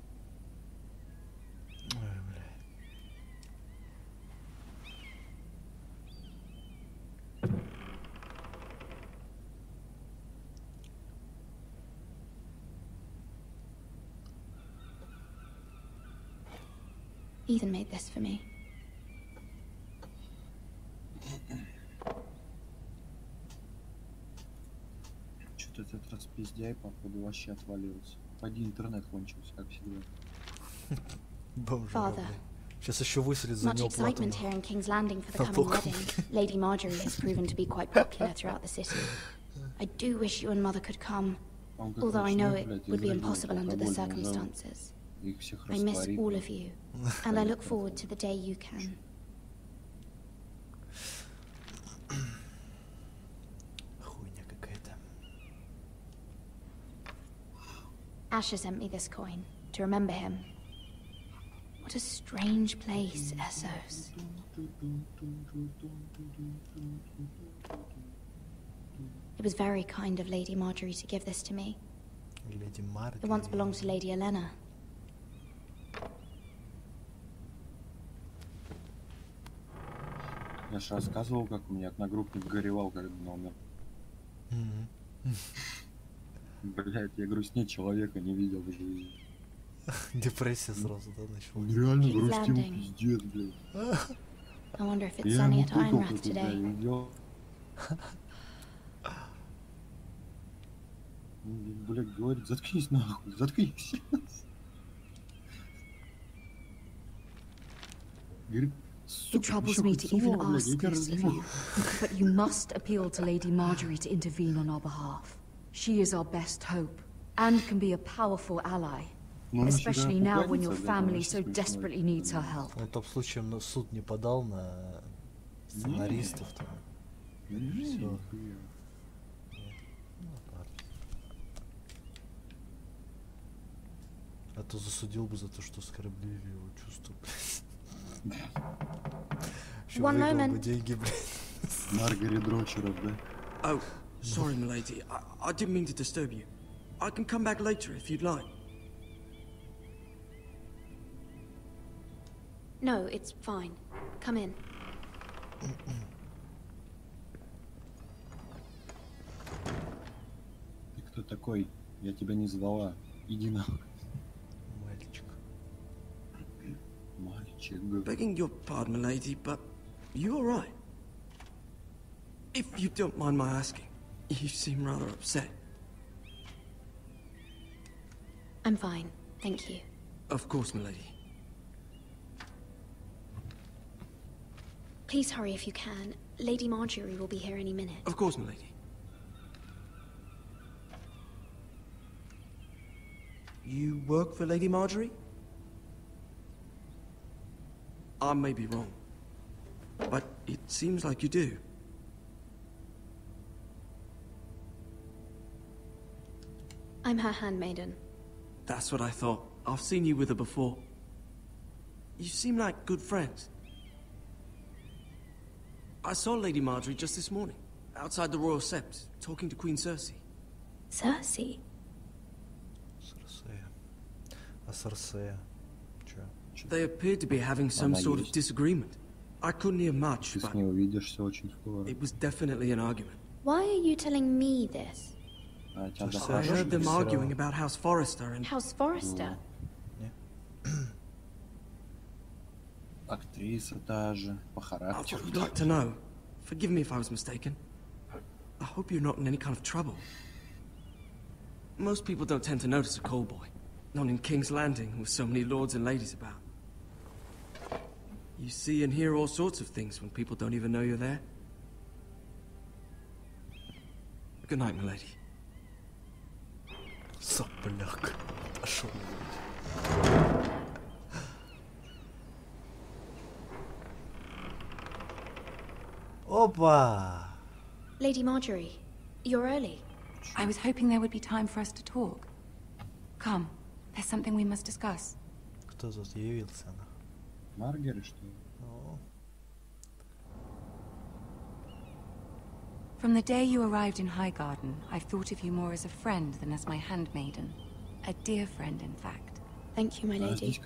Ethan made this for me. Что-то этот распиздяй, походу, вообще отвалился. Пойди, интернет кончился, как всегда. Father, Сейчас еще выселит за much него плату. excitement here in King's Landing for the coming wedding. Lady Marjorie has proven to be quite popular throughout the city. I do wish you and Mother could come, although I know it would be impossible under the circumstances. I miss all of you, and I look forward to the day you can. Хуйня какая-то. Asher sent me this coin to remember him. What a strange place, Essos. It was very kind of Lady Marjorie to give this to me. Lady Marjorie. It once belonged to Lady Elena. Я же рассказывал, как у меня одногруппник горевал, когда умер. Блять, я грустнее человека не видел в жизни. Депрессия сразу, да, началась. Реально грустил, пиздец, блядь. I wonder if it's sunny at Ironrath today. Блядь, говорит, заткнись нахуй, заткнись. Говорит, It troubles me to even ask this of you, but you must appeal to Lady Marjorie to intervene on our behalf. She is our best hope, and can be a powerful ally, especially now when your family so desperately needs her help. В том случае он суд не подал на сценаристов там. Все. А то засудил бы за то, что оскорбили его чувства. Еще выиграл бы деньги, блядь. Маргари Дрочеров, да? Oh, sorry, milady. I didn't mean to disturb you. I can come back later if you'd like. No, it's fine. Come in. Ты кто такой? Я тебя не звала. Иди нахуй. Мальчик. Мальчик. Begging your pardon, milady, but you all right? If you don't mind my asking, you seem rather upset. I'm fine, thank you. Of course, milady. Please hurry if you can. Lady Marjorie will be here any minute. Of course, milady. You work for Lady Marjorie? I may be wrong, but it seems like you do. I'm her handmaiden. That's what I thought. I've seen you with her before. You seem like good friends. I saw Lady Marjorie just this morning, outside the Royal Sept, talking to Queen Cersei. Cersei? Cersei. They appeared to be having some sort of disagreement. I couldn't hear much, but it was definitely an argument. Why are you telling me this? I heard them arguing about House Forrester and... House Forrester? Актриса та же, по характеру. I'd like to know. Forgive me if I was mistaken. I hope you're not in any kind of trouble. Most people don't tend to notice a call boy. Not in King's Landing, with so many lords and ladies about. You see and hear all sorts of things when people don't even know you're there. Good night, milady. Сопляк. Пошел. Опа! Lady Marjorie, you're early. I was hoping there would be time for us to talk. Come, there's something we must discuss. Кто тут явился? Маргери, что ли? From the day you arrived in Highgarden, I've thought of you more as a friend than as my handmaiden. A dear friend, in fact. Thank you, my lady.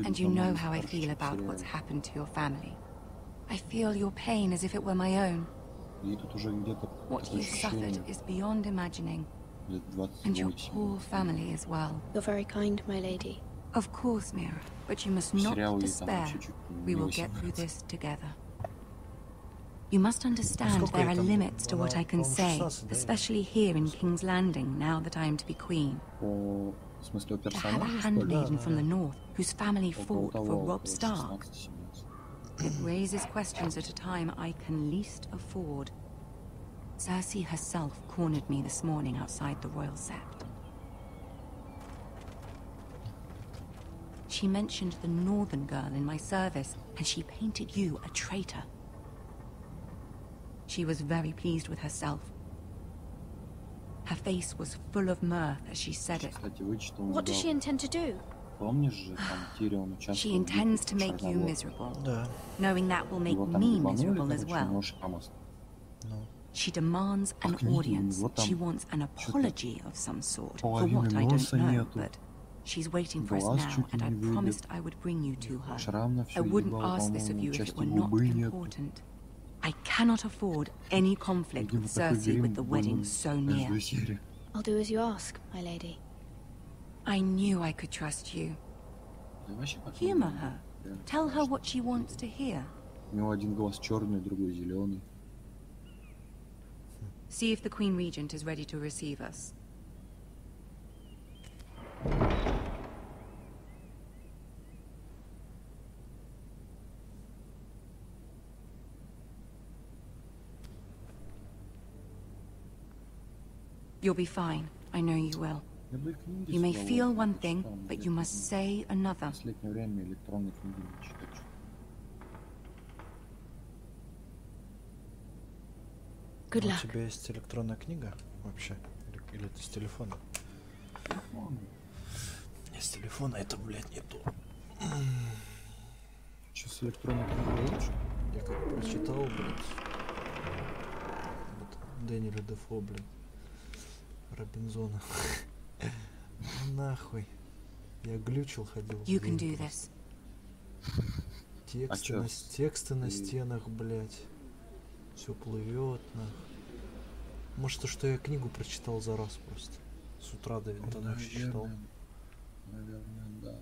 And you know how I feel about what's happened to your family. I feel your pain as if it were my own. What you suffered is beyond imagining. And your whole family as well. You're very kind, my lady. Of course, Mira, but you must not despair. We will get through this together. You must understand there are limits to what I can say, especially here in King's Landing, now that I am to be queen. To have a handmaiden from the north, whose family fought for Robb Stark. It raises questions at a time I can least afford. Cersei herself cornered me this morning outside the Royal Sept. She mentioned the northern girl in my service, and she painted you a traitor. She was very pleased with herself. Her face was full of mirth as she said it. What does she intend to do? She intends to make you miserable, knowing that will make me miserable as well. She demands an audience. She wants an apology of some sort. For what, I don't know, but she's waiting for us now, and I promised I would bring you to her. I wouldn't ask this of you if it were not important. I cannot afford any conflict with Cersei with the wedding so near. I'll do as you ask, my lady. I knew I could trust you. Humor her. Tell her what she wants to hear. See if the Queen Regent is ready to receive us. You'll be fine. I know you will. You may feel one thing, but you must say another. Good luck. У тебя есть электронная книга вообще? Или это с телефона? Не с телефона, это, блядь, не то. Что с электронной книгой лучше? Я как прочитал, блядь. Вот Дэниеля Дефо, блядь. Робинзона. Нахуй. Я глючил, ходил. You can do this. Тексты на стенах, блядь. Все плывет, нахуй. Может, то, что я книгу прочитал за раз просто. С утра до ночи читал. Наверное, да.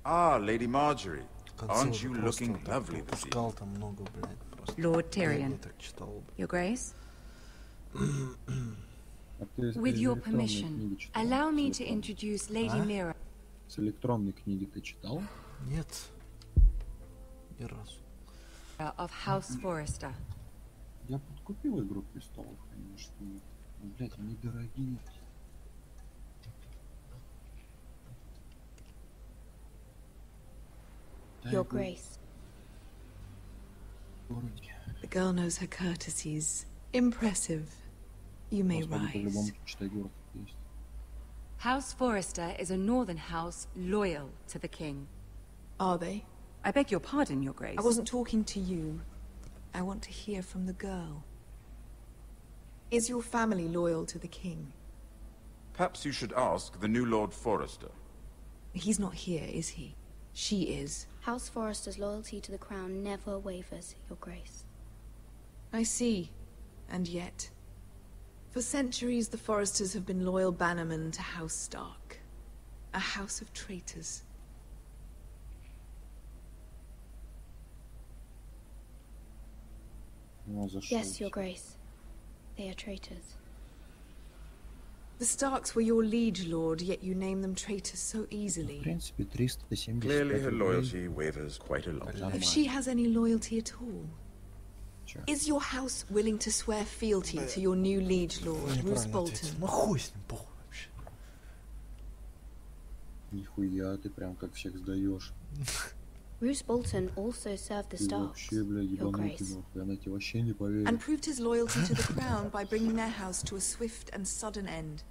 Ah, Lady Marjorie. Aren't you looking lovely this evening? Там много, блядь, просто. Lord Tyrion. Your Grace? With your permission, allow me to introduce Lady Mira. С электронной книги ты читал? Нет. Ни разу. Of House Forrester. Я подкупил «Игру престолов», конечно. Но, блядь, они дорогие. Your Grace. The girl knows her courtesies. Impressive. You may rise. House Forrester is a northern house loyal to the king. Are they? I beg your pardon, Your Grace. I wasn't talking to you. I want to hear from the girl. Is your family loyal to the king? Perhaps you should ask the new Lord Forrester. He's not here, is he? She is. House Forrester's loyalty to the crown never wavers, Your Grace. I see. And yet... For centuries, the Forresters have been loyal bannermen to House Stark. A house of traitors. Yes, Your Grace. They are traitors. The Starks were your liege lord, yet you name them traitors so easily. Clearly her loyalty wavers quite a lot. If she has any loyalty at all, is your house willing to swear fealty to your new liege lord, Roose Bolton? Нихуя, ты прям как всех сдаешь. Roose Bolton also served the Starks, Your Grace. And proved his loyalty to the crown by bringing their house to a swift and sudden end.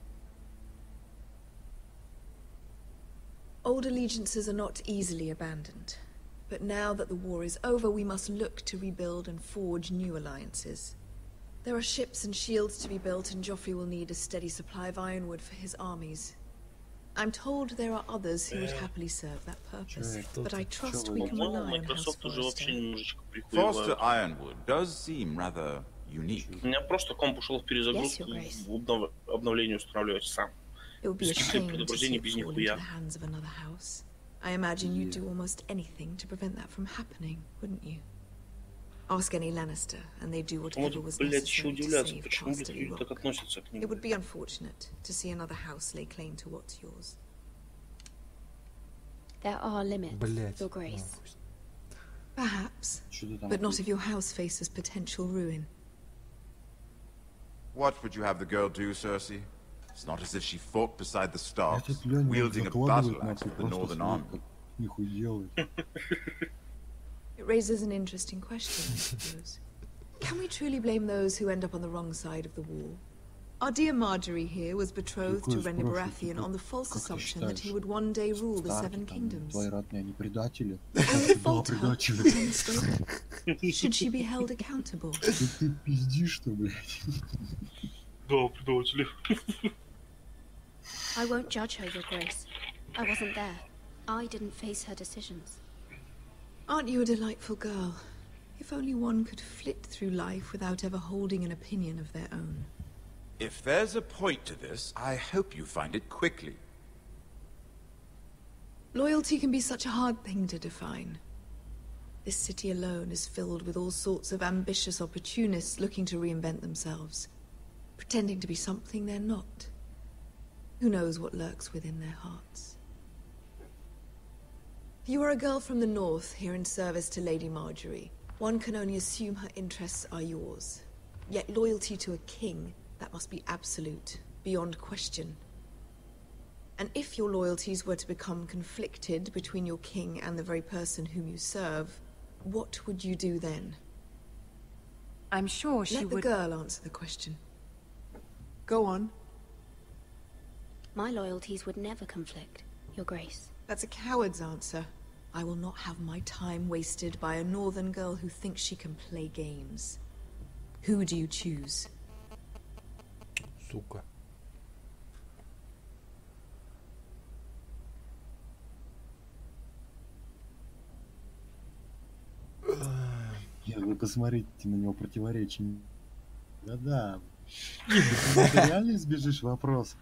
Old allegiances are not easily abandoned. But now that the war is over, we must look to rebuild and forge new alliances. There are ships and shields to be built, and Joffrey will need a steady supply of ironwood for his armies. I'm told there are others who would happily serve that purpose, but I trust we can rely on House Forrester. Forrester Ironwood does seem rather unique. У меня просто комп ушел в перезагрузку, обновление устраивать сам. It would be a shame to see it fall into the hands of another house. I imagine you'd do almost anything to prevent that from happening, wouldn't you? Ask any Lannister, and they'd do whatever was necessary to save Casterly Rock. It would be unfortunate to see another house lay claim to what's yours. There are limits, Your Grace. Perhaps, but not if your house faces potential ruin. What would you have the girl do, Cersei? It's not as if she fought beside the Starks, wielding a battle axe with the Northern Army. It raises an interesting question, I suppose. Can we truly blame those who end up on the wrong side of the war? Our dear Marjorie here was betrothed to Renly Baratheon on the false assumption that he would one day rule the Seven Kingdoms. And we fault her. Should she be held accountable? I won't judge her, Your Grace. I wasn't there. I didn't face her decisions. Aren't you a delightful girl? If only one could flit through life without ever holding an opinion of their own. If there's a point to this, I hope you find it quickly. Loyalty can be such a hard thing to define. This city alone is filled with all sorts of ambitious opportunists looking to reinvent themselves, pretending to be something they're not. Who knows what lurks within their hearts? You are a girl from the north, here in service to Lady Marjorie. One can only assume her interests are yours. Yet loyalty to a king, that must be absolute, beyond question. And if your loyalties were to become conflicted between your king and the very person whom you serve, what would you do then? I'm sure she would... Let the girl answer the question. Go on. My loyalties would never conflict, Your Grace. That's a coward's answer. I will not have my time wasted by a northern girl who thinks she can play games. Who do you choose? Сука. Вы посмотрите на него, противоречие. Да-да. Ты реально избежишь вопроса?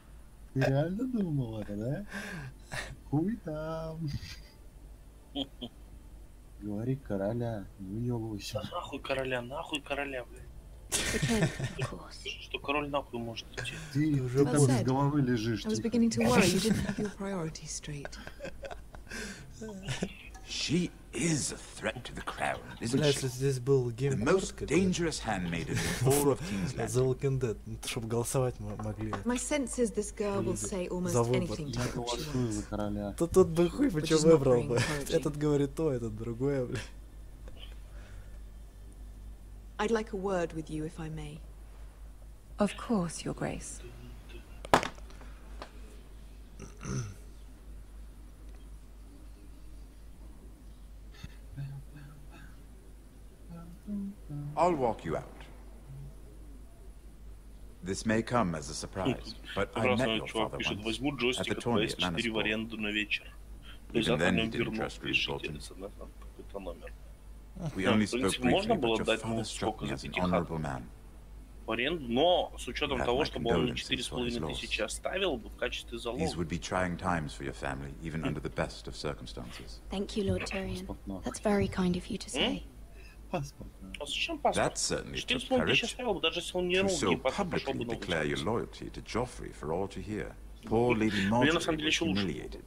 Ты реально думал это, да? Хуй там. Говори короля, не уёбывайся. Нахуй короля, блядь. Что король нахуй может идти? Ты уже без головы лежишь. I was beginning to worry you didn't have your priorities straight. She is a threat to the crown, isn't Бля, she? если здесь был The гейм most dangerous handmaiden in all of King's The Landing. Walking Dead, чтобы голосовать могли. My sense is this girl will say almost anything to get what she wants. Тут бы хуй бы что выбрал бы. Этот говорит то, этот другое, бля. I'd like a word with you, if I may. Of course, Your Grace. I'll walk you out. This may come as a surprise, but I met your father once at the tourney at Lannisport. Even then he didn't trust Roose Bolton. We only spoke briefly, but your father struck me as an honorable man. В аренду, но с учетом того, чтобы он мне 4500 оставил бы в качестве залога. These would be trying times for your family, even under the best of circumstances. Thank you, Lord Tyrion. That's very kind of you to say. А зачем паспорт? That certainly took 4500 courage. оставил бы, даже если он не To русский, so паспорт пошел бы publicly на declare your улицу. loyalty to Joffrey for all to hear. Poor Lady Мне на Marjorie самом деле was еще лучше. humiliated,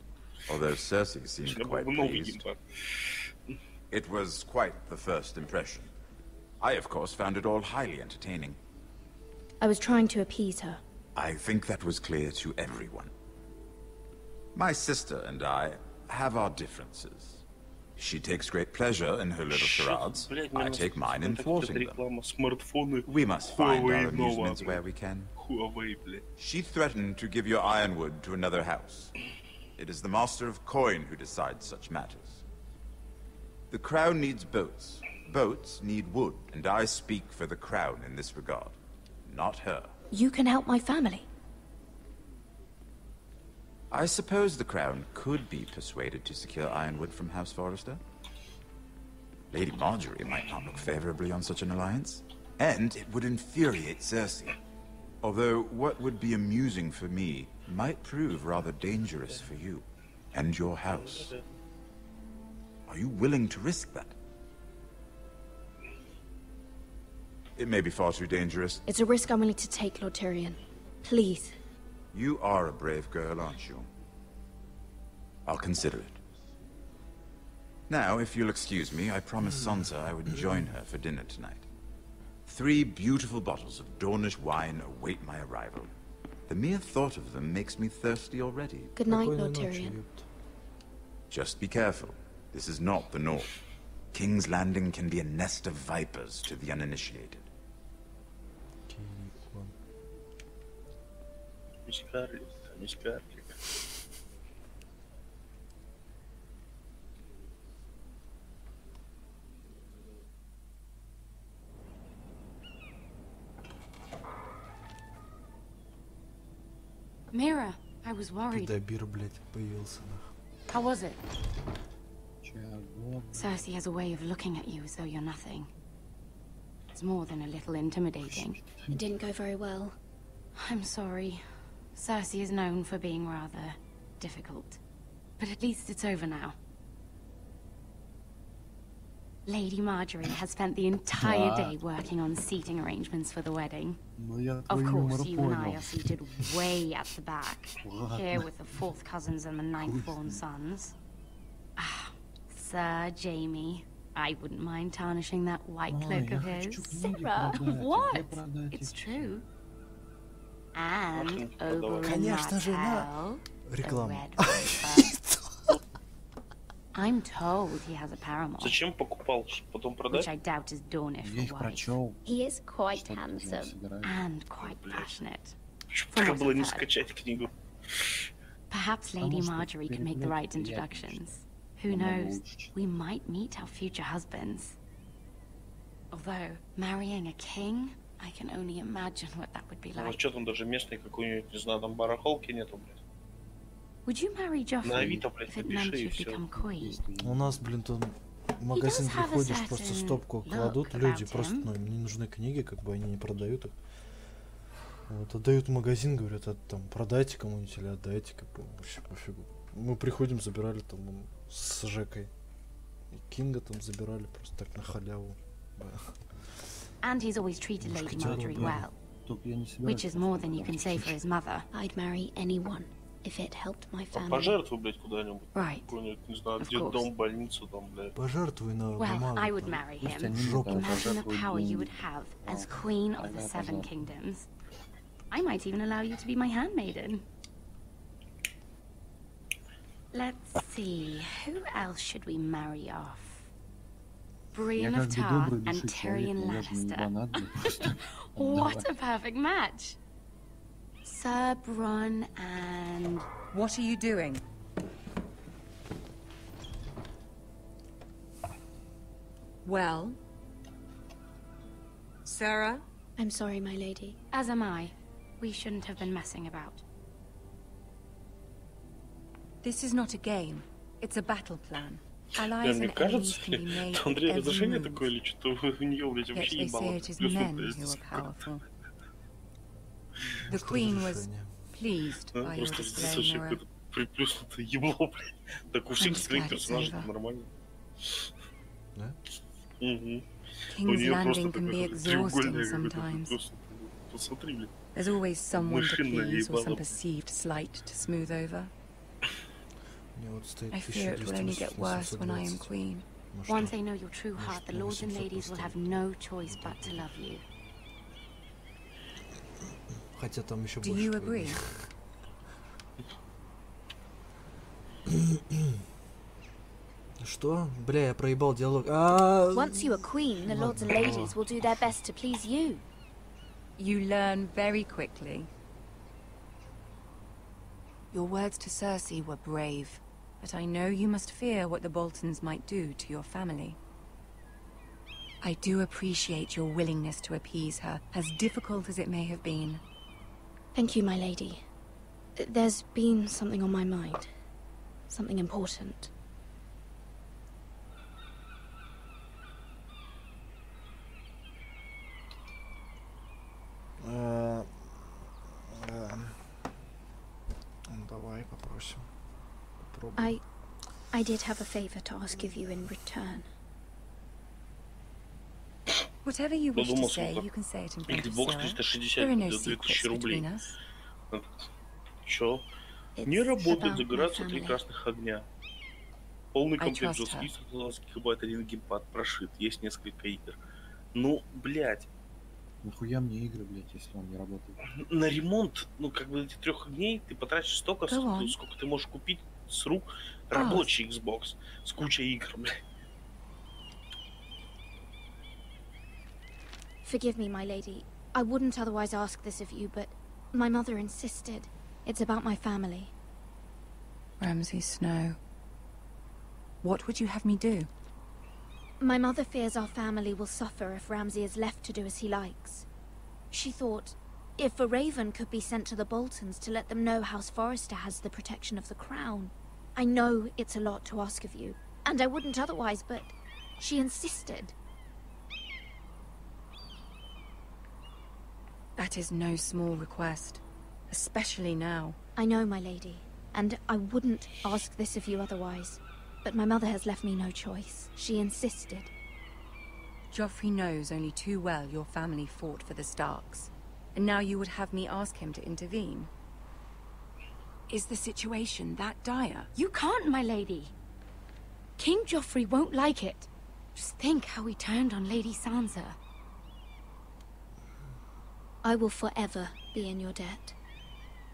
although Cersei seemed quite pleased. It was quite the first impression. I, of course, found it all highly entertaining. I was trying to appease her. I think that was clear to everyone. My sister and I have our differences. She takes great pleasure in her little charades. I take mine in thwarting them. We must find our amusements where we can. She threatened to give your ironwood to another house. It is the Master of Coin who decides such matters. The crown needs boats. Boats need wood, and I speak for the crown in this regard. Not her. You can help my family. I suppose the crown could be persuaded to secure ironwood from House Forrester. Lady Marjorie might not look favorably on such an alliance, and it would infuriate Cersei. Although what would be amusing for me might prove rather dangerous for you and your house. Are you willing to risk that? It may be far too dangerous. It's a risk I'm willing to take, Lord Tyrion. Please. You are a brave girl, aren't you? I'll consider it. Now, if you'll excuse me, I promised Sansa I would join her for dinner tonight. 3 beautiful bottles of Dornish wine await my arrival. The mere thought of them makes me thirsty already. Good night, Lord Tyrion. Just be careful. This is not the North. King's Landing can be a nest of vipers to the uninitiated. Mira, I was worried. Пидобир, блядь, появился. How was it? Cersei has a way of looking at you as though you're nothing. It's more than a little intimidating. It didn't go very well. I'm sorry. Cersei is known for being rather difficult. But at least it's over now. Lady Marjorie has spent the entire day working on seating arrangements for the wedding. Of course, you and I are seated way at the back, here with the 4th cousins and the 9th-born sons. Ah, Sir Jaime. I wouldn't mind tarnishing that white cloak of his. Sarah, what? It's true. And Oberyn Martell, the Red Viper. I'm told he has a paramour. Зачем покупал? Потом продать? Which I doubt is Dornish for wife. He is quite handsome. And quite passionate. Как было не скачать книгу? Perhaps Lady Marjorie could make the right introductions. Who knows? We might meet our future husbands. Although, marrying a king? I can only imagine what that would be Ну, like. что там даже местной какой-нибудь, не знаю, там барахолки нету, блядь. Would you marry На Joffrey Авито, блядь, if it meant напиши и you'd все. become queen? У нас, блин, там в магазин have a приходишь, просто certain стопку look кладут люди, about просто, him. ну, им не нужны книги, как бы они не продают их. Вот, отдают в магазин, говорят, там, продайте кому-нибудь или отдайте, как бы, вообще пофигу. Мы приходим, забирали там с Жекой. И Кинга там забирали просто так на халяву. And he's always treated Lady Marjorie well, which is more than you can say for his mother. I'd marry anyone if it helped my family. Пожертвуй, блядь, куда-нибудь. Right. Какой-нибудь, не знаю, Of детдом, больницу там, блядь. Пожертвуй на Well, бумагу. I would marry him. Imagine the power you would have as Queen of the Seven Kingdoms. I might even allow you to be my handmaiden. Let's see, who else should we marry off? Brienne of Tarth and Tyrion Lannister. What a perfect match! Sir Bronn and... What are you doing? Well? Sarah? I'm sorry, my lady. As am I. We shouldn't have been messing about. This is not a game. It's a battle plan. Allies Мне and enemies кажется, can be made у Андрея every разрешение move. такое или что-то у нее, блядь, Yet вообще they say ебало it is men who are powerful. The Queen was pleased by your Просто display, вообще Nora. какое-то приплюснутое ебло, блядь. Так у всех I'm своих glad it's персонажей over. нормально. Да? Угу. У King's нее просто Landing can be такой exhausting треугольник какой-то. sometimes. Просто посмотри, блядь. There's always someone to Машинно please or some ебало. perceived slight to smooth over. У меня вот стоит I fear it will only get worse when I am 1220. queen. Once they know your true heart, the lords and ladies will have no choice but to love you. Хотя там еще Do больше. you agree? Что? Бля, я проебал диалог. Once you are queen, the lords and ladies will do their best to please you. You learn very quickly. Your words to Cersei were brave, but I know you must fear what the Boltons might do to your family. I do appreciate your willingness to appease her, as difficult as it may have been. Thank you, my lady. There's been something on my mind. Something important. Давай попросим. Попробуем. I did have a favor to ask of you in return. Whatever you wish to Подумал, say, сколько? you can say it in front of Xbox Sarah. 360 There are no за secrets 2000 рублей. between us. Чё? It's Не работает, about загораются my 3 family. красных огня. Полный I комплект trust жестких her. 120 гигабайт, один геймпад прошит. Есть несколько игр. Ну, блядь, Нахуя мне игры, блядь, если он не работает? на ремонт, ну, как бы эти 3 дней ты потратишь столько, Go on. сколько ты можешь купить с рук рабочий Xbox с кучей игр, блядь. Forgive me, my lady. I wouldn't otherwise ask this of you, but my mother insisted. It's about my family. Ramsay Snow. What would you have me do? My mother fears our family will suffer if Ramsay is left to do as he likes. She thought, if a raven could be sent to the Boltons to let them know House Forrester has the protection of the crown. I know it's a lot to ask of you, and I wouldn't otherwise, but she insisted. That is no small request, especially now. I know, my lady, and I wouldn't ask this of you otherwise. But my mother has left me no choice. She insisted. Joffrey knows only too well your family fought for the Starks. And now you would have me ask him to intervene? Is the situation that dire? You can't, my lady. King Joffrey won't like it. Just think how he turned on Lady Sansa. I will forever be in your debt.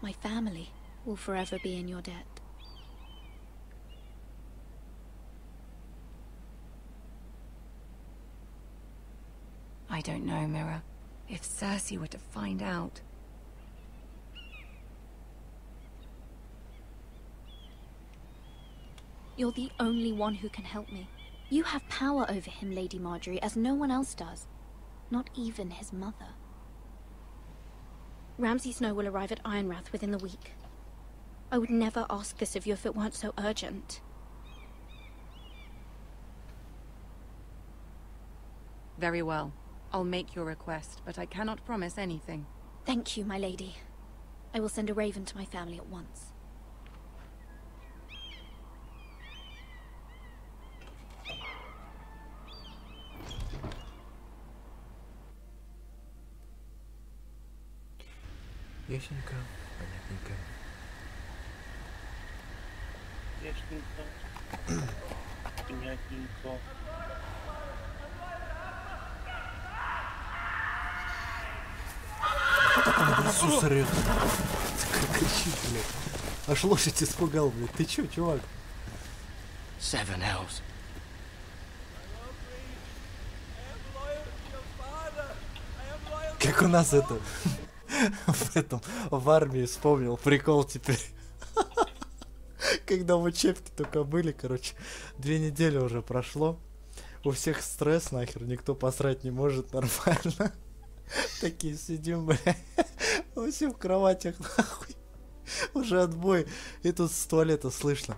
My family will forever be in your debt. I don't know, Mira. If Cersei were to find out... You're the only one who can help me. You have power over him, Lady Marjorie, as no one else does. Not even his mother. Ramsay Snow will arrive at Ironrath within the week. I would never ask this of you if it weren't so urgent. Very well. I'll make your request, but I cannot promise anything. Thank you, my lady. I will send a raven to my family at once. Ясненько, понятненько. Ясненько. Понятненько. Иисус орёт. Кричит, блядь. Аж лошадь испугал, блядь. Ты чё, чувак? Seven hells. Как у нас это в армии вспомнил прикол теперь. Когда в учебке только были, короче, 2 недели уже прошло. У всех стресс нахер, никто посрать не может нормально. Такие сидим, бля. Все в кроватях, нахуй. Уже отбой. И тут с туалета слышно.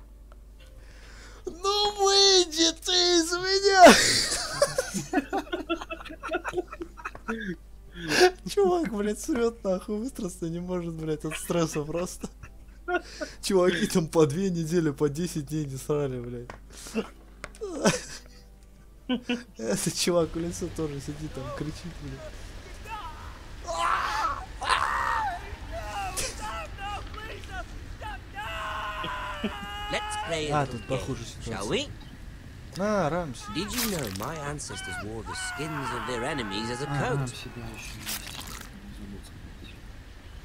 Ну выйди ты из меня! Чувак, блядь, срет нахуй, выстрелиться не может, блядь, от стресса просто. Чуваки там по 2 недели, по 10 дней не срали, блядь. Этот чувак в лесу тоже сидит там, кричит, блядь. Тут похуже ситуация. Рамси. Did you know my ancestors wore the skins of their enemies as a coat?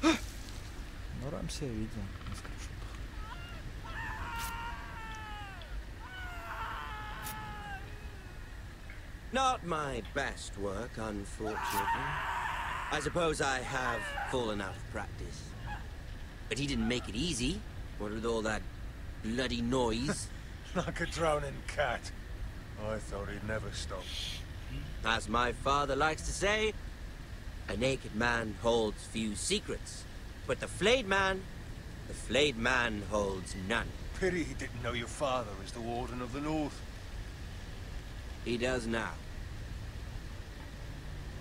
Ну, Рамси я видел. Not my best work, unfortunately. I suppose I have fallen out of practice. But he didn't make it easy, what with all that bloody noise. Like a drowning cat. I thought he'd never stop. As my father likes to say, a naked man holds few secrets. But the flayed man holds none. Pity he didn't know your father is the Warden of the North. He does now.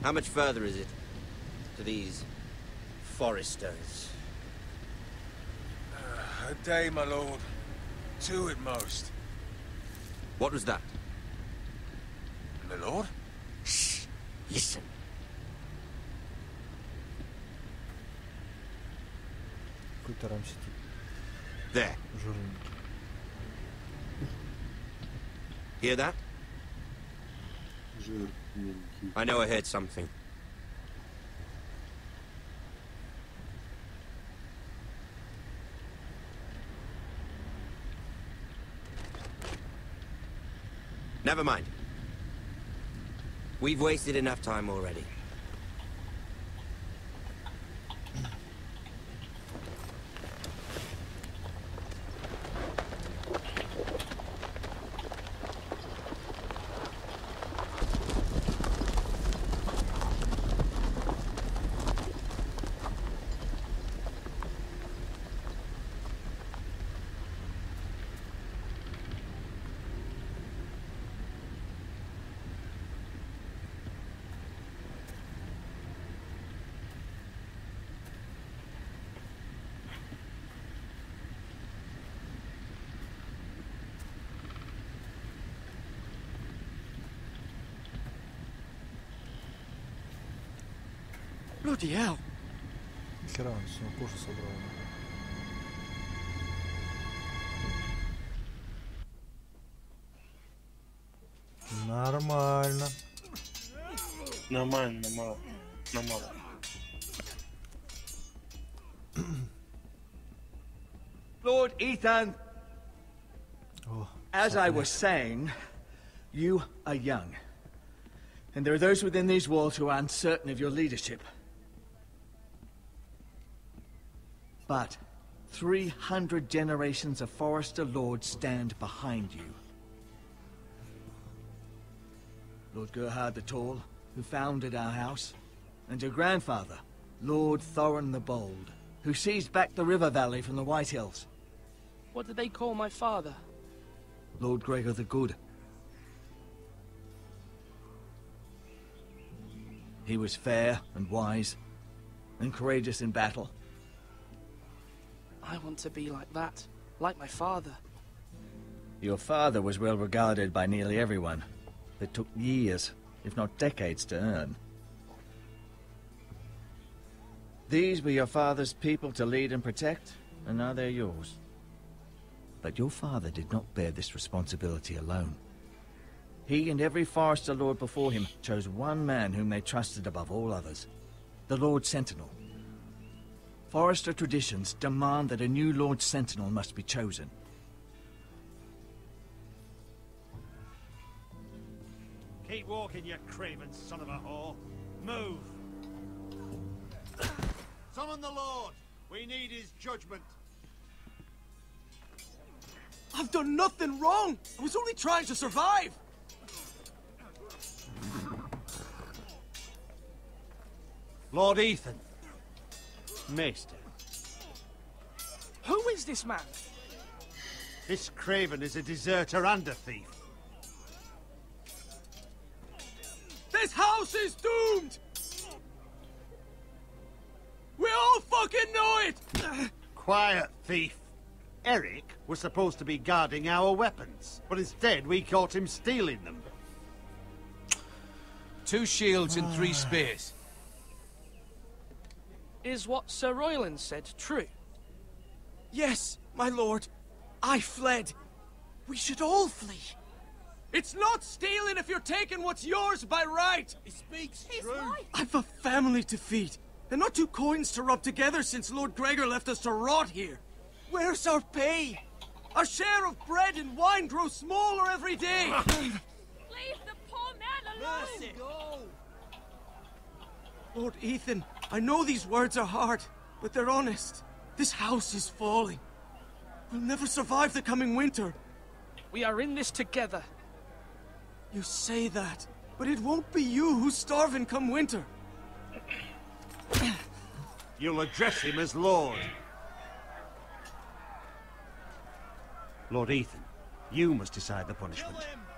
How much further is it to these foresters? A day, my lord. 2 at most. What was that? My lord? Shh! Listen. Какой-то Рамси. There. Hear that? I know I heard something. Never mind. We've wasted enough time already. Bloody hell. Хера, он всего кожу собрал. Нормально. Нормально, нормально. Lord Ethan, as I was saying, you are young. And there are those within these walls who are uncertain of your leadership. But 300 generations of Forester Lords stand behind you. Lord Gerhard the Tall, who founded our house, and your grandfather, Lord Thorin the Bold, who seized back the river valley from the White Hills. What did they call my father? Lord Gregor the Good. He was fair and wise, and courageous in battle. I want to be like that, like my father. Your father was well regarded by nearly everyone. It took years, if not decades, to earn. These were your father's people to lead and protect, and now they're yours. But your father did not bear this responsibility alone. He and every Forester Lord before him chose one man whom they trusted above all others, the Lord Sentinel. Forester traditions demand that a new Lord Sentinel must be chosen. Keep walking, you craven son of a whore. Move! Summon the Lord! We need his judgment. I've done nothing wrong! I was only trying to survive! Lord Ethan. Maester. Who is this man? This craven is a deserter and a thief. This house is doomed! We all fucking know it! Quiet, thief. Eric was supposed to be guarding our weapons, but instead we caught him stealing them. 2 shields and 3 spears. Is what Sir Royland said true? Yes, my lord. I fled. We should all flee. It's not stealing if you're taking what's yours by right. He speaks true. Right. I've a family to feed, and not 2 coins to rub together since Lord Gregor left us to rot here. Where's our pay? Our share of bread and wine grows smaller every day. Leave the poor man alone! Mercy. Go. Lord Ethan, I know these words are hard, but they're honest. This house is falling. We'll never survive the coming winter. We are in this together. You say that, but it won't be you who's starving come winter. You'll address him as Lord. Lord Ethan, you must decide the punishment.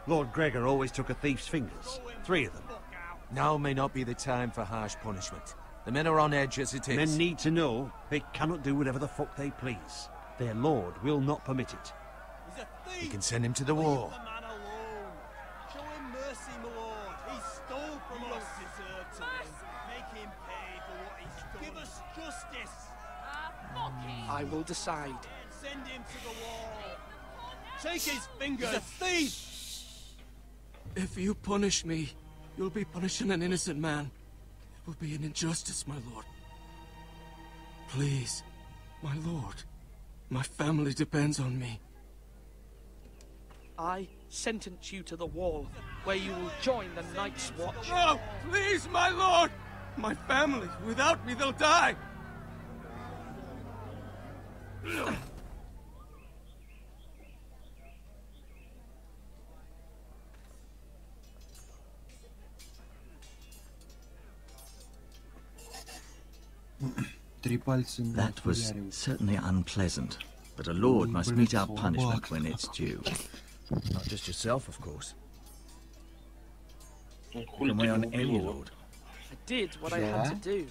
Lord Gregor always took a thief's fingers. 3 of them. Now may not be the time for harsh punishment. The men are on edge as it is. Men need to know they cannot do whatever the fuck they please. Their lord will not permit it. He's a thief. We can send him to the war. Leave the man alone. Show him mercy, my lord. He stole from us. Make him pay for what he's done. Give us justice. I will decide. Send him to the wall. Take his fingers. He's a thief. If you punish me, you'll be punishing an innocent man. It will be an injustice, my lord. Please, my lord. My family depends on me. I sentence you to the wall, where you will join the Night's Watch. No! Please, my lord! My family, without me, they'll die! That was certainly unpleasant, but a lord must meet our punishment when it's due. Not just yourself, of course. You can weigh on any lord. I did what I had to do.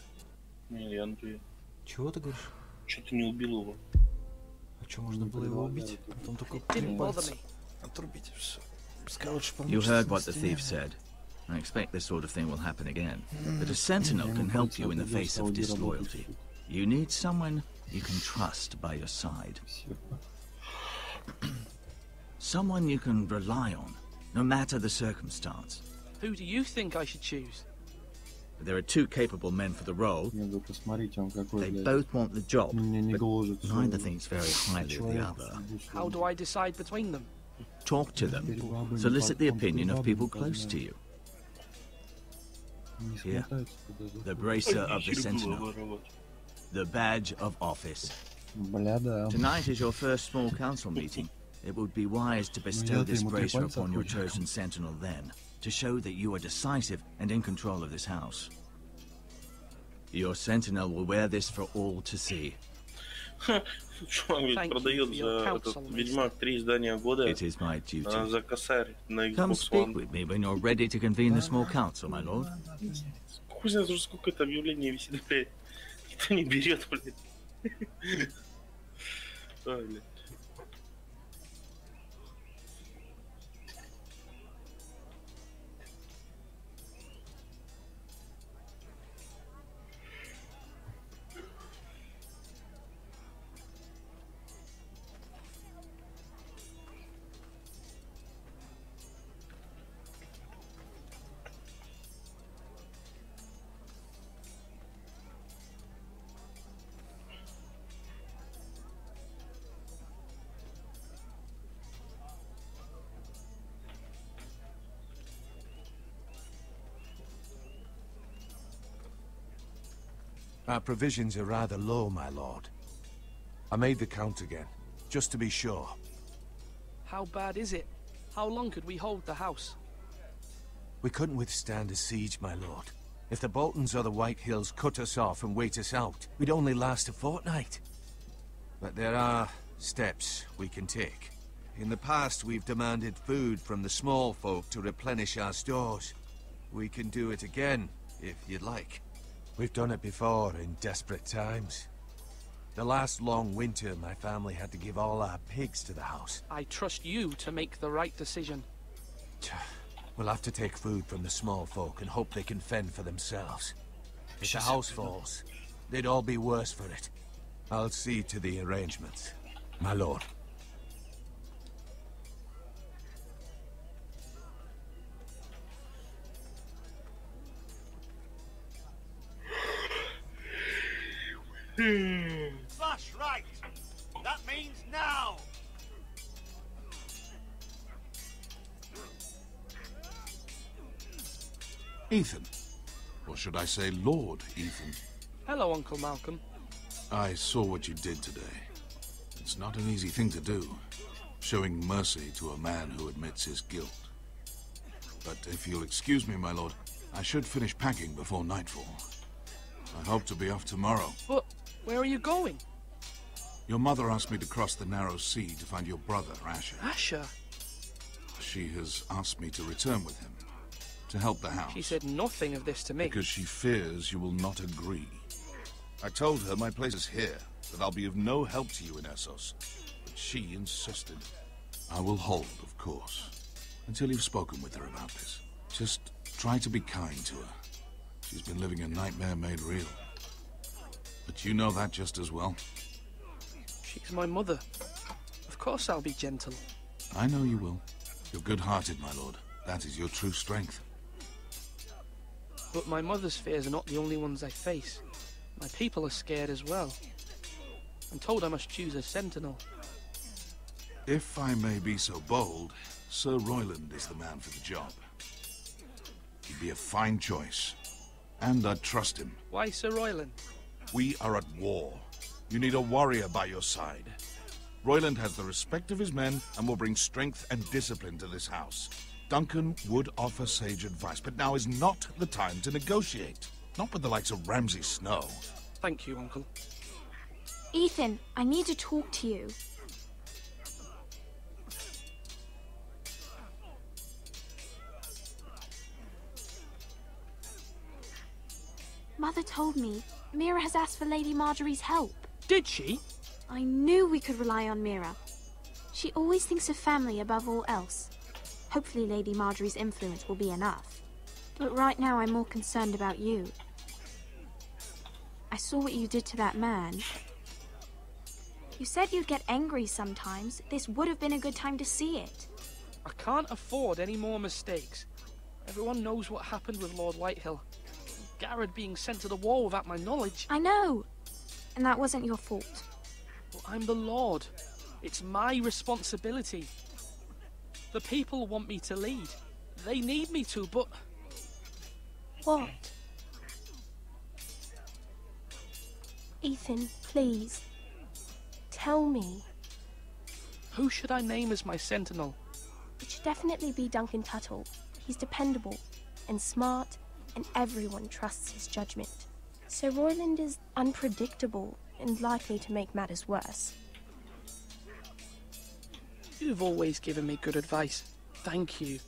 Чего ты говоришь? Что ты не убил его? А что, можно было его убить? Потом только пальцы отрубить, все. You heard what the thief said. I expect this sort of thing will happen again. But a sentinel can help you in the face of disloyalty. You need someone you can trust by your side. Someone you can rely on, no matter the circumstance. Who do you think I should choose? There are 2 capable men for the role. They both want the job, but neither thinks very highly of the other. How do I decide between them? Talk to them. Solicit the opinion of people close to you. Here, the bracer of the Sentinel. The badge of office. Tonight is your first small council meeting. It would be wise to bestow this bracer upon your chosen Sentinel then, to show that you are decisive and in control of this house. Your sentinel will wear this for all to see. Чувак ведь продает за этот Ведьмак 3 издания года за косарь на Xbox One. Come speak with me when you're ready to convene the small council, my lord. Хуй знает уже сколько это объявление висит, блядь. Никто не берет, блядь. Ой, блядь. Our provisions are rather low, my lord. I made the count again, just to be sure. How bad is it? How long could we hold the house? We couldn't withstand a siege, my lord. If the Boltons or the White Hills cut us off and wait us out, we'd only last a fortnight. But there are steps we can take. In the past, we've demanded food from the small folk to replenish our stores. We can do it again, if you'd like. We've done it before in desperate times. The last long winter, my family had to give all our pigs to the house. I trust you to make the right decision. We'll have to take food from the small folk and hope they can fend for themselves. If the house falls, they'd all be worse for it. I'll see to the arrangements, my lord. Slash right! That means now! Ethan. Or should I say Lord Ethan? Hello, Uncle Malcolm. I saw what you did today. It's not an easy thing to do, showing mercy to a man who admits his guilt. But if you'll excuse me, my lord, I should finish packing before nightfall. I hope to be off tomorrow. But where are you going? Your mother asked me to cross the narrow sea to find your brother, Asher. Asher? She has asked me to return with him, to help the house. She said nothing of this to me. Because she fears you will not agree. I told her my place is here, that I'll be of no help to you in Essos. But she insisted. I will hold, of course, until you've spoken with her about this. Just try to be kind to her. She's been living a nightmare made real. But you know that just as well. She's my mother. Of course I'll be gentle. I know you will. You're good-hearted, my lord. That is your true strength. But my mother's fears are not the only ones I face. My people are scared as well. I'm told I must choose a sentinel. If I may be so bold, Sir Royland is the man for the job. He'd be a fine choice. And I'd trust him. Why Sir Royland? We are at war. You need a warrior by your side. Royland has the respect of his men and will bring strength and discipline to this house. Duncan would offer sage advice, but now is not the time to negotiate. Not with the likes of Ramsay Snow. Thank you, Uncle. Ethan, I need to talk to you. Mother told me Mira has asked for Lady Marjorie's help. Did she? I knew we could rely on Mira. She always thinks of family above all else. Hopefully Lady Marjorie's influence will be enough. But right now I'm more concerned about you. I saw what you did to that man. You said you'd get angry sometimes. This would have been a good time to see it. I can't afford any more mistakes. Everyone knows what happened with Lord Whitehill. Garrett being sent to the war without my knowledge. I know. And that wasn't your fault. Well, I'm the Lord. It's my responsibility. The people want me to lead. They need me to, but... What? Ethan, please. Tell me. Who should I name as my sentinel? It should definitely be Duncan Tuttle. He's dependable and smart, and everyone trusts his judgment. Sir Royland is unpredictable and likely to make matters worse. You've always given me good advice. Thank you.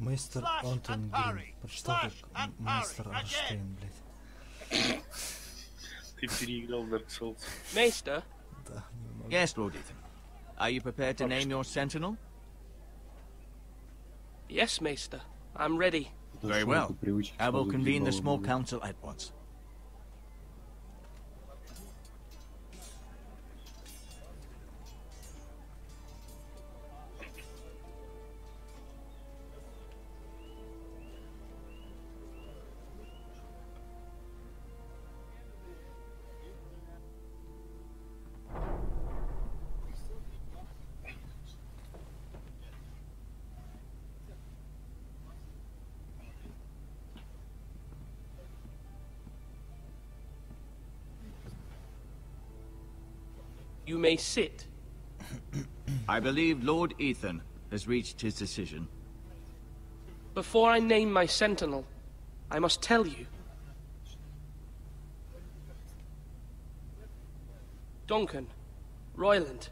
Мейстер Антон Грин. Прочитал как Мейстер Арштейн, блядь. Ты переиграл Dark Souls. Maester? Да, немного. Yes, Lord Ethan. Are you prepared to name your sentinel? Yes, Maester. I'm ready. Very well. I will convene the small council at once. You may sit. I believe Lord Ethan has reached his decision. Before I name my sentinel, I must tell you. Duncan, Royland,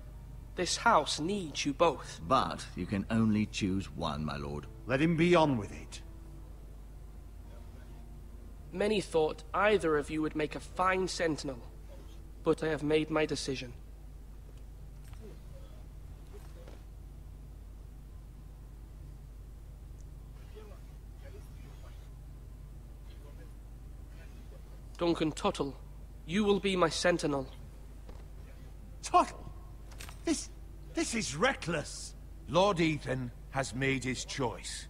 this house needs you both. But you can only choose one, my lord. Let him be on with it. Many thought either of you would make a fine sentinel, but I have made my decision. Duncan Tuttle, you will be my sentinel. Tuttle? This is reckless. Lord Ethan has made his choice.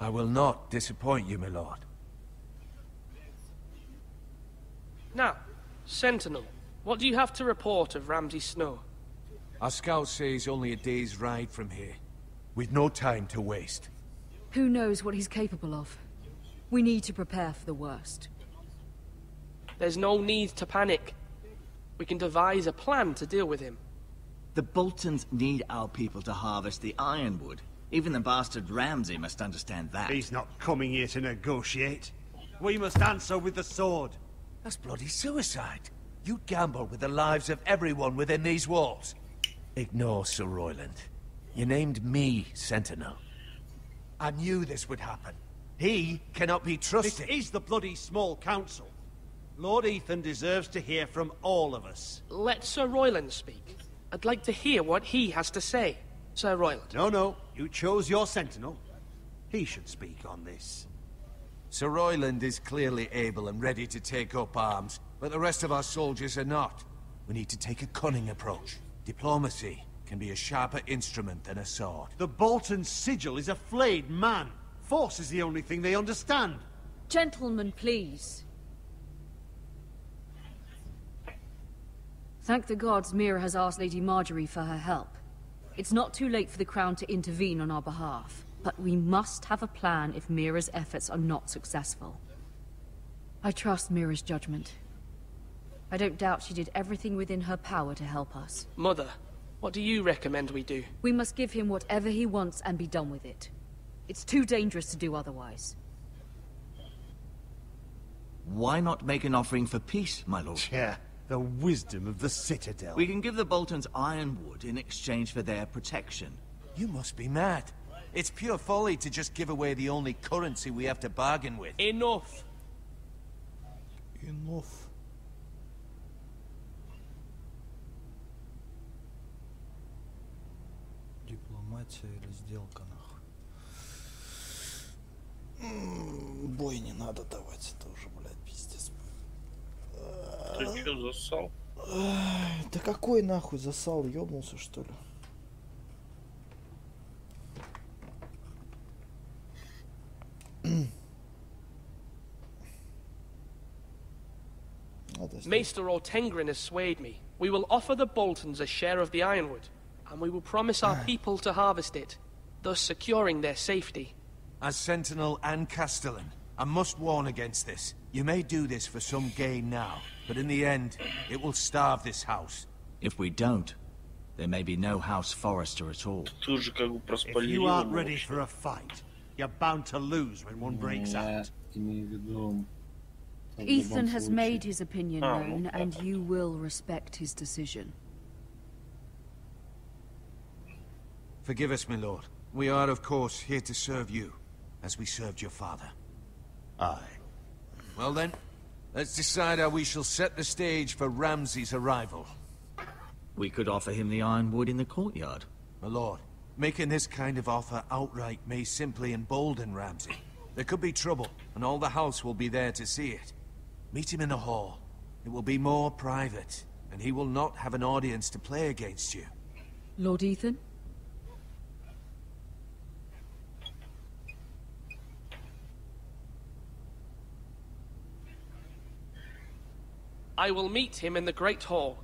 I will not disappoint you, my lord. Now, Sentinel, what do you have to report of Ramsay Snow? Our scouts say he's only a day's ride from here, with no time to waste. Who knows what he's capable of? We need to prepare for the worst. There's no need to panic. We can devise a plan to deal with him. The Boltons need our people to harvest the ironwood. Even the bastard Ramsay must understand that. He's not coming here to negotiate. We must answer with the sword. That's bloody suicide. You gamble with the lives of everyone within these walls. Ignore Sir Royland. You named me Sentinel. I knew this would happen. He cannot be trusted. This is the bloody small council. Lord Ethan deserves to hear from all of us. Let Sir Royland speak. I'd like to hear what he has to say. Sir Royland. No. You chose your sentinel. He should speak on this. Sir Royland is clearly able and ready to take up arms, but the rest of our soldiers are not. We need to take a cunning approach. Diplomacy can be a sharper instrument than a sword. The Bolton sigil is a flayed man. Force is the only thing they understand. Gentlemen, please. Thank the gods Mira has asked Lady Marjorie for her help. It's not too late for the Crown to intervene on our behalf, but we must have a plan if Mira's efforts are not successful. I trust Mira's judgment. I don't doubt she did everything within her power to help us. Mother, what do you recommend we do? We must give him whatever he wants and be done with it. It's too dangerous to do otherwise. Why not make an offering for peace, my lord? Yeah, the wisdom of the Citadel. We can give the Boltons ironwood in exchange for their protection. You must be mad. It's pure folly to just give away the only currency we have to bargain with. Enough! Enough. Дипломатия или сделка, нахуй. Бой не надо давать, это уже, блядь, пиздец. Ты чё, засал? Да какой нахуй засал, ёбнулся что ли? Надо Maester Ortengrin has swayed me. We will offer the Boltons a share of the ironwood, and we will promise our people to harvest it, thus securing their safety. As Sentinel and Castellan, I must warn against this. You may do this for some gain now, but in the end, it will starve this house. If we don't, there may be no House Forrester at all. If you aren't ready for a fight, you're bound to lose when one breaks out. Ethan has made his opinion known, and you will respect his decision. Forgive us, my lord. We are, of course, here to serve you, as we served your father. Aye. Well then, let's decide how we shall set the stage for Ramsay's arrival. We could offer him the ironwood in the courtyard. My lord, making this kind of offer outright may simply embolden Ramsay. There could be trouble, and all the house will be there to see it. Meet him in the hall. It will be more private, and he will not have an audience to play against you. Lord Ethan? I will meet him in the Great Hall.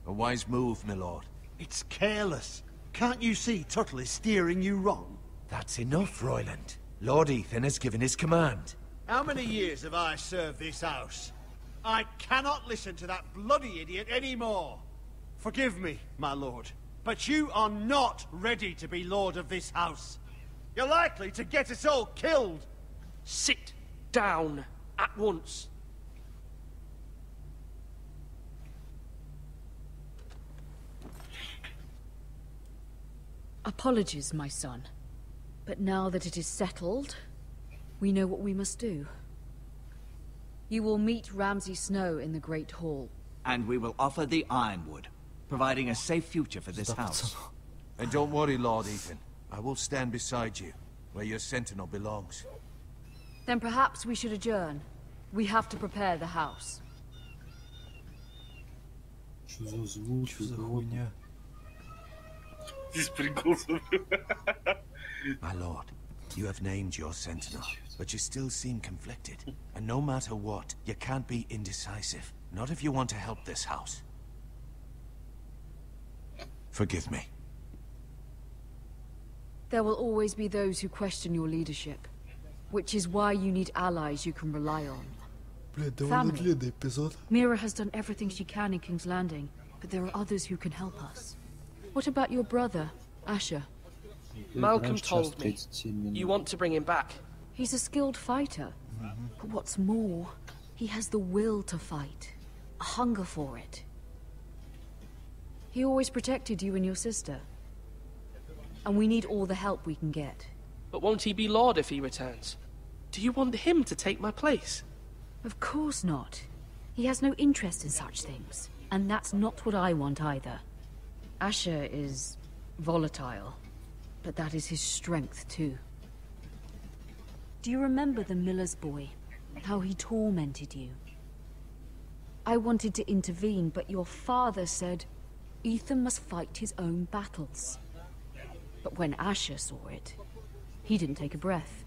A wise move, my lord. It's careless. Can't you see Tuttle is steering you wrong? That's enough, Royland. Lord Ethan has given his command. How many years have I served this house? I cannot listen to that bloody idiot anymore. Forgive me, my lord, but you are not ready to be lord of this house. You're likely to get us all killed. Sit down at once. Apologies, my son. But now that it is settled, we know what we must do. You will meet Ramsay Snow in the Great Hall. And we will offer the ironwood, providing a safe future for this house. And don't worry, Lord Ethan. I will stand beside you, where your sentinel belongs. Then perhaps we should adjourn. We have to prepare the house. My lord, you have named your sentinel, but you still seem conflicted. And no matter what, you can't be indecisive. Not if you want to help this house. Forgive me. There will always be those who question your leadership, which is why you need allies you can rely on. Family. Mira has done everything she can in King's Landing, but there are others who can help us. What about your brother, Asher? Malcolm told me. You want to bring him back? He's a skilled fighter. But what's more, he has the will to fight. A hunger for it. He always protected you and your sister. And we need all the help we can get. But won't he be Lord if he returns? Do you want him to take my place? Of course not. He has no interest in such things. And that's not what I want either. Asher is volatile, but that is his strength too. Do you remember the miller's boy? How he tormented you? I wanted to intervene, but your father said Ethan must fight his own battles. But when Asher saw it, he didn't take a breath.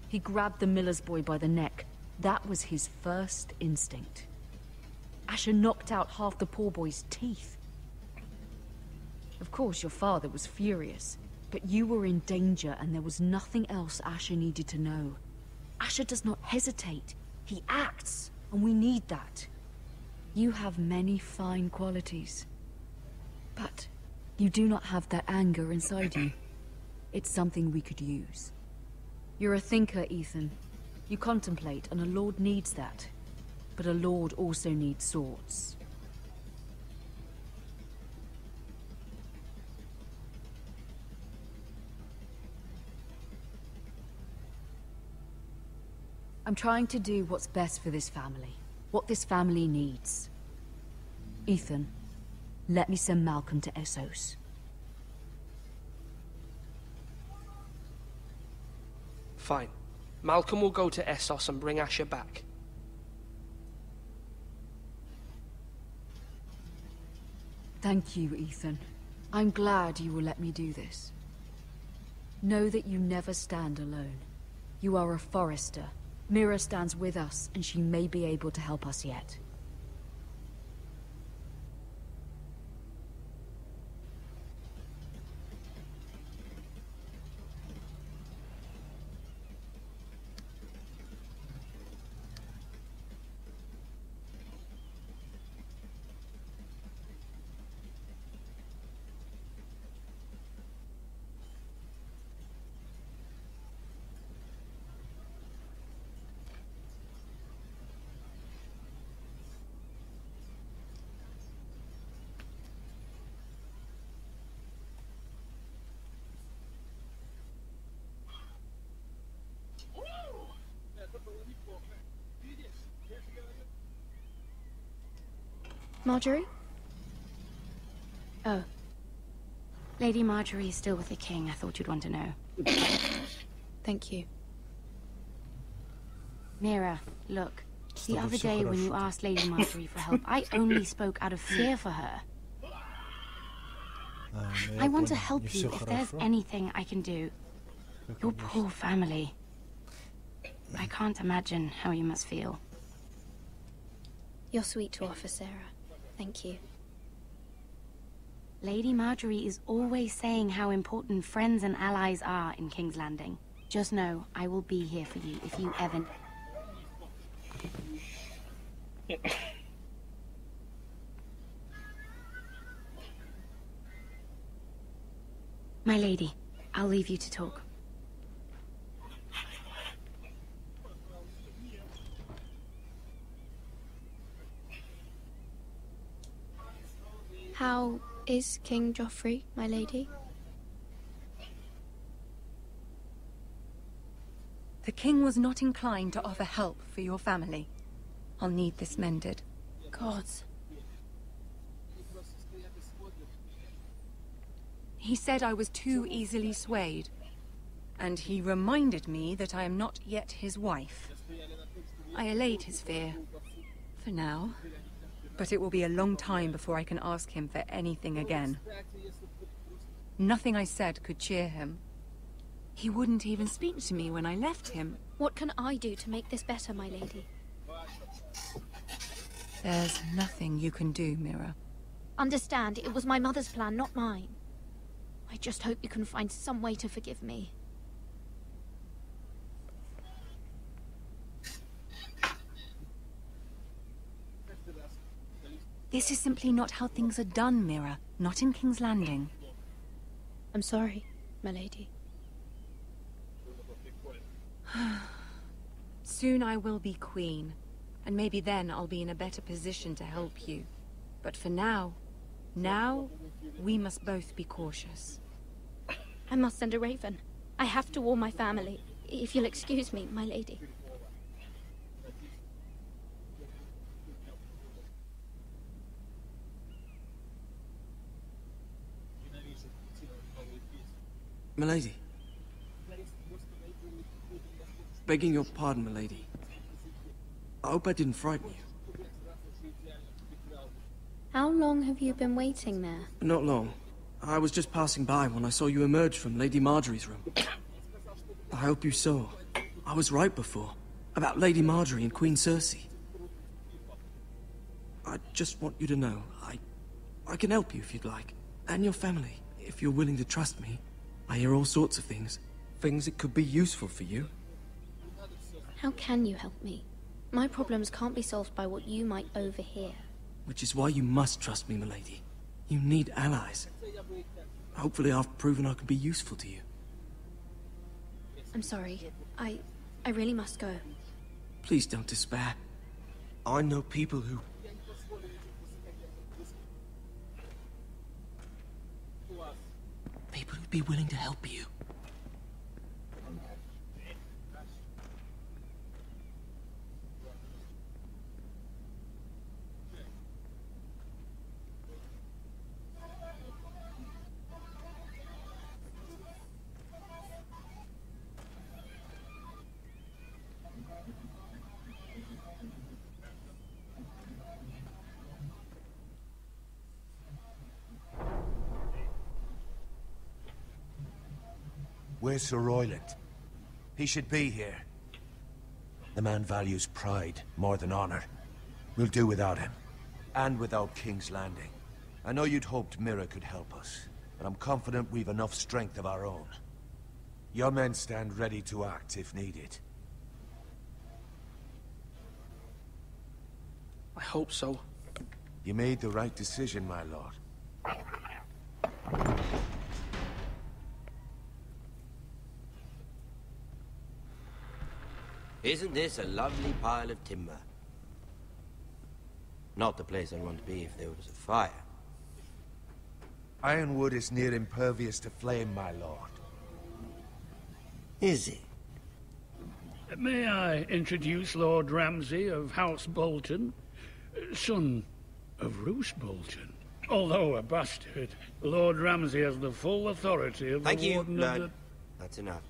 He grabbed the miller's boy by the neck. That was his first instinct. Asher knocked out half the poor boy's teeth. Of course, your father was furious, but you were in danger and there was nothing else Asher needed to know. Asher does not hesitate. He acts, and we need that. You have many fine qualities, but you do not have that anger inside you. It's something we could use. You're a thinker, Ethan. You contemplate, and a lord needs that. But a lord also needs swords. I'm trying to do what's best for this family. What this family needs. Ethan, let me send Malcolm to Essos. Fine. Malcolm will go to Essos and bring Asher back. Thank you, Ethan. I'm glad you will let me do this. Know that you never stand alone. You are a Forrester. Mira stands with us, and she may be able to help us yet. Marjorie? Oh. Lady Marjorie is still with the king. I thought you'd want to know. Thank you. Mira, look. The other day when you asked Lady Marjorie for help, I only spoke out of fear for her. I want to help you if there's anything I can do. Your poor family. I can't imagine how you must feel. You're sweet to offer, Sarah. Thank you. Lady Marjorie is always saying how important friends and allies are in King's Landing. Just know, I will be here for you if you ever... My lady, I'll leave you to talk. How is King Joffrey, my lady? The king was not inclined to offer help for your family. I'll need this mended. Gods. He said I was too easily swayed. And he reminded me that I am not yet his wife. I allayed his fear. For now. But it will be a long time before I can ask him for anything again. Nothing I said could cheer him. He wouldn't even speak to me when I left him. What can I do to make this better, my lady? There's nothing you can do, Mira. Understand, it was my mother's plan, not mine. I just hope you can find some way to forgive me. This is simply not how things are done, Mira. Not in King's Landing. I'm sorry, my lady. Soon I will be queen, and maybe then I'll be in a better position to help you. But for now, we must both be cautious. I must send a raven. I have to warn my family. If you'll excuse me, my lady. Milady. Begging your pardon, milady. I hope I didn't frighten you. How long have you been waiting there? Not long. I was just passing by when I saw you emerge from Lady Marjorie's room. I hope you saw. I was right before. About Lady Marjorie and Queen Cersei. I just want you to know, I can help you if you'd like. And your family, if you're willing to trust me. I hear all sorts of things. Things that could be useful for you. How can you help me? My problems can't be solved by what you might overhear. Which is why you must trust me, milady. You need allies. Hopefully I've proven I can be useful to you. I'm sorry. I really must go. Please don't despair. I know people who... people who'd be willing to help you. Where's Sir Royland? He should be here. The man values pride more than honor. We'll do without him. And without King's Landing. I know you'd hoped Mira could help us, but I'm confident we've enough strength of our own. Your men stand ready to act if needed. I hope so. You made the right decision, my lord. Isn't this a lovely pile of timber? Not the place I'd want to be if there was a fire. Ironwood is near impervious to flame, my lord. Is it? May I introduce Lord Ramsay of House Bolton? Son of Roose Bolton. Although a bastard, Lord Ramsay has the full authority of Thank the you, Warden Lord. of the... That's enough.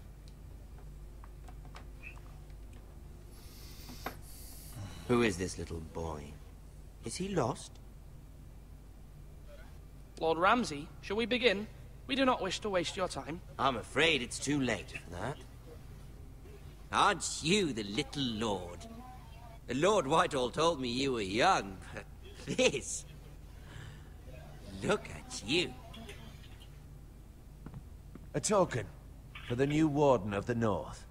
Who is this little boy? Is he lost? Lord Ramsay, shall we begin? We do not wish to waste your time. I'm afraid it's too late for that. Aren't you the little lord? Lord Whitehall told me you were young, but this... Look at you. A token for the new Warden of the North.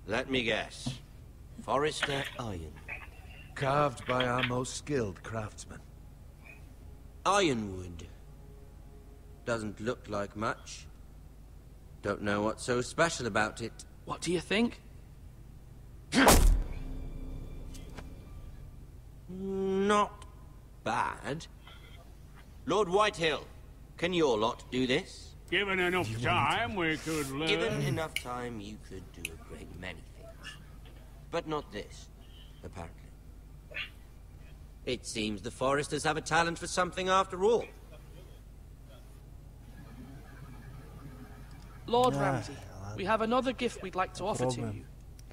Let me guess. Forrester Iron. Carved by our most skilled craftsmen. Ironwood. Doesn't look like much. Don't know what's so special about it. What do you think? Not bad. Lord Whitehill, can your lot do this? Given enough time, we could learn... Given enough time, you could do a great many things. But not this, apparently. It seems the Foresters have a talent for something after all. Lord Ramsay, we have another gift we'd like to offer to you.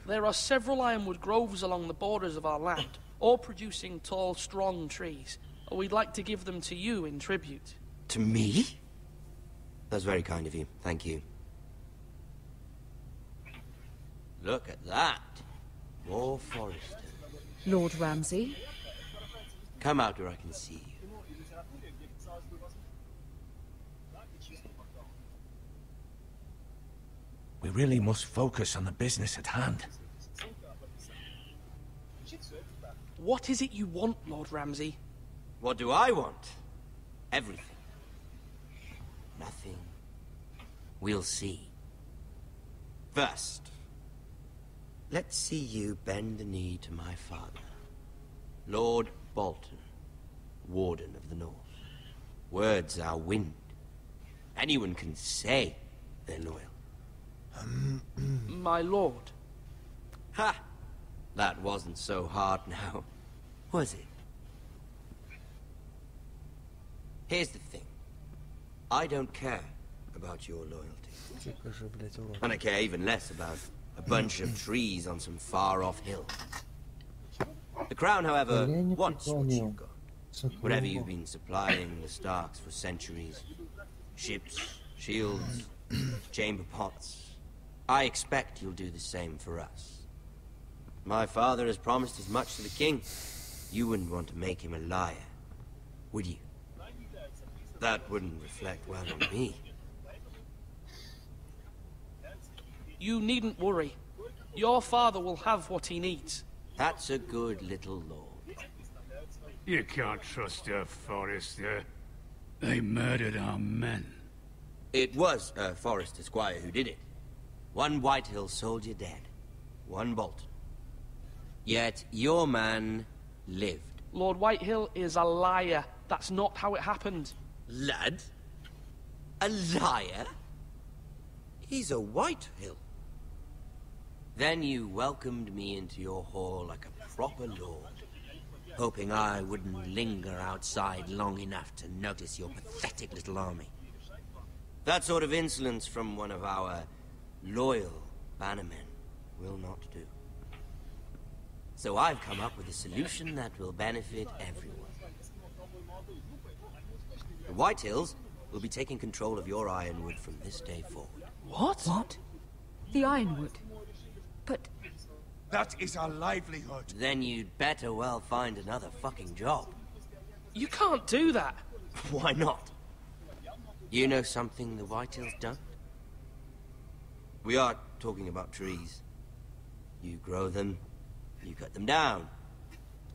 There are several ironwood groves along the borders of our land, all producing tall, strong trees. We'd like to give them to you in tribute. To me? That's very kind of you. Thank you. Look at that. More Foresters. Lord Ramsay? Come out where I can see you. We really must focus on the business at hand. What is it you want, Lord Ramsay? What do I want? Everything. Nothing. We'll see. First, let's see you bend the knee to my father, Lord Bolton, Warden of the North. Words are wind. Anyone can say they're loyal. My lord. Ha! That wasn't so hard now, was it? Here's the thing. I don't care about your loyalty. And I care even less about a bunch of trees on some far-off hill. The Crown, however, wants what you've got. Whatever you've been supplying the Starks for centuries. Ships, shields, chamber pots. I expect you'll do the same for us. My father has promised as much to the king. You wouldn't want to make him a liar, would you? That wouldn't reflect well on me. You needn't worry. Your father will have what he needs. That's a good little lord. You can't trust a Forester. They murdered our men. It was a Forester squire who did it. One Whitehill soldier dead. One Bolton. Yet your man lived. Lord Whitehill is a liar. That's not how it happened. Lad? A liar? He's a Whitehill. Then you welcomed me into your hall like a proper lord, hoping I wouldn't linger outside long enough to notice your pathetic little army. That sort of insolence from one of our loyal bannermen will not do. So I've come up with a solution that will benefit everyone. The Whitehills will be taking control of your ironwood from this day forward. What? What? The ironwood? But... That is our livelihood. Then you'd better well find another fucking job. You can't do that. Why not? You know something the Whitehills don't? We are talking about trees. You grow them, you cut them down.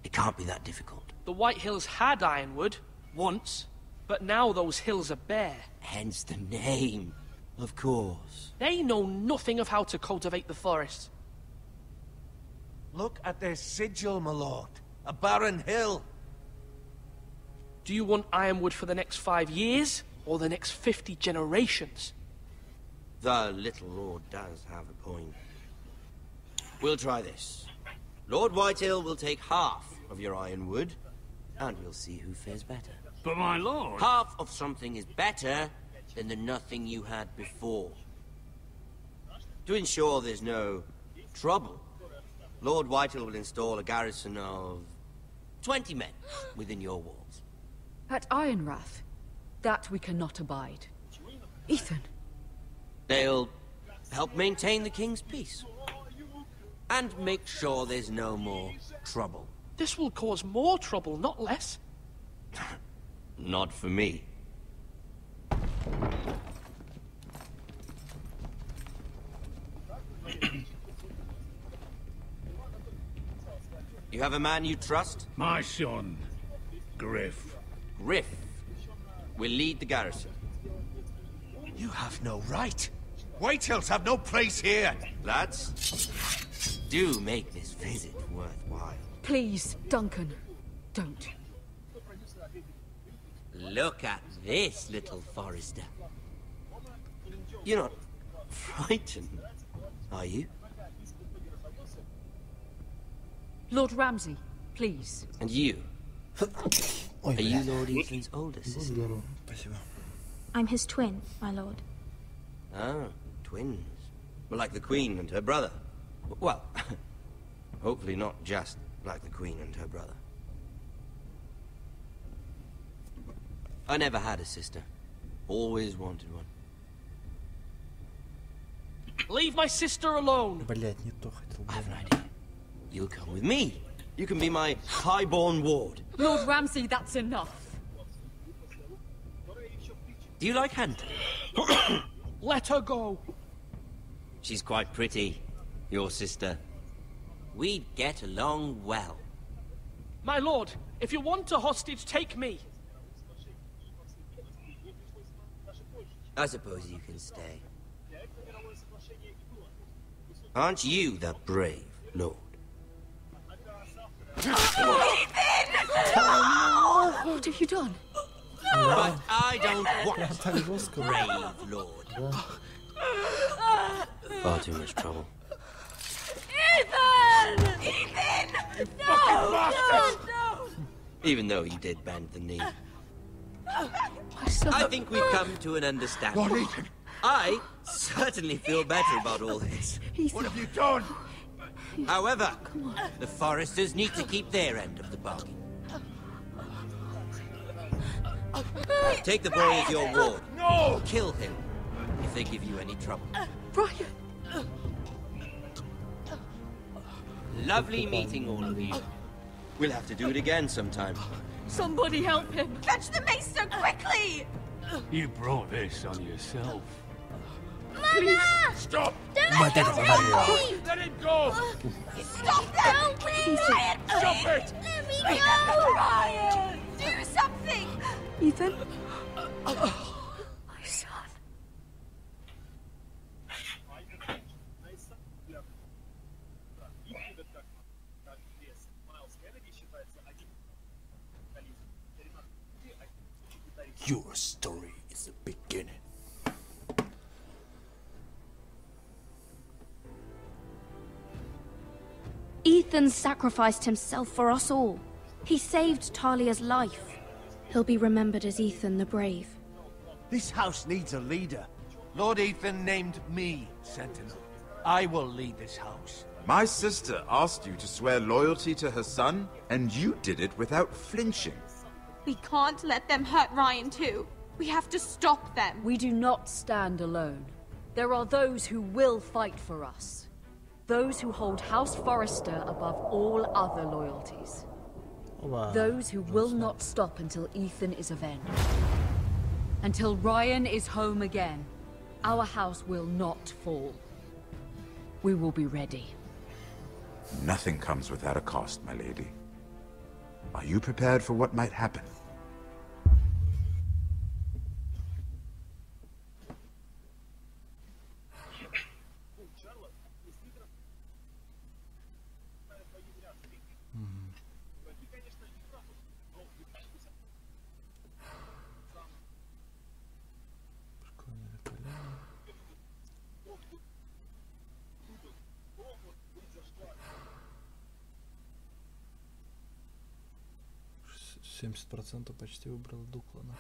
It can't be that difficult. The Whitehills had ironwood, once, but now those hills are bare. Hence the name, of course. They know nothing of how to cultivate the forest. Look at their sigil, my lord. A barren hill. Do you want ironwood for the next 5 years, or the next 50 generations? The little lord does have a point. We'll try this. Lord Whitehill will take half of your ironwood, and we'll see who fares better. But my lord... Half of something is better than the nothing you had before. To ensure there's no trouble, Lord Whitehill will install a garrison of 20 men within your walls. At Ironrath, that we cannot abide. Ethan. They'll help maintain the king's peace. And make sure there's no more trouble. This will cause more trouble, not less. Not for me. You have a man you trust? My son, Griff. Griff will lead the garrison. You have no right. Whitehills have no place here. Lads, do make this visit worthwhile. Please, Duncan, don't. Look at this, little Forrester. You're not frightened, are you? Lord Ramsay, please. And you? Are you Lord Ethan's older sister? I'm his twin, my lord. Ah, twins. Well, like the Queen and her brother. Well, hopefully not just like the Queen and her brother. I never had a sister. Always wanted one. Leave my sister alone. Блять, не то хотел. I have an idea. You'll come with me. You can be my highborn ward. Lord Ramsay, that's enough. Do you like hunting? Let her go. She's quite pretty, your sister. We'd get along well. My lord, if you want a hostage, take me. I suppose you can stay. Aren't you the brave lord? What have you done? But I don't want brave lord. Far too much trouble. Ethan! Ethan! No! No! Even though you did bend the knee. I think we've come to an understanding. Lord Ethan! I certainly feel better about all this. What have you done? However, the Foresters need to keep their end of the bargain. Take the boy as your ward. No! Kill him if they give you any trouble. Brian! Lovely meeting all of you. We'll have to do it again sometime. Somebody help him! Fetch the maester quickly! You brought this on yourself. Mama! Stop! Don't let me! Let it go! Stop that! Please! Ryan, Stop it! let me go! Ryan! Do something! Ethan? My son. Your story is the beginning. Ethan sacrificed himself for us all. He saved Talia's life. He'll be remembered as Ethan the Brave. This house needs a leader. Lord Ethan named me Sentinel. I will lead this house. My sister asked you to swear loyalty to her son, and you did it without flinching. We can't let them hurt Ryan too. We have to stop them. We do not stand alone. There are those who will fight for us. Those who hold House Forrester above all other loyalties. Those who will not stop until Ethan is avenged. Until Ryan is home again, our house will not fall. We will be ready. Nothing comes without a cost, my lady. Are you prepared for what might happen? 70% почти выбрал Дуклана.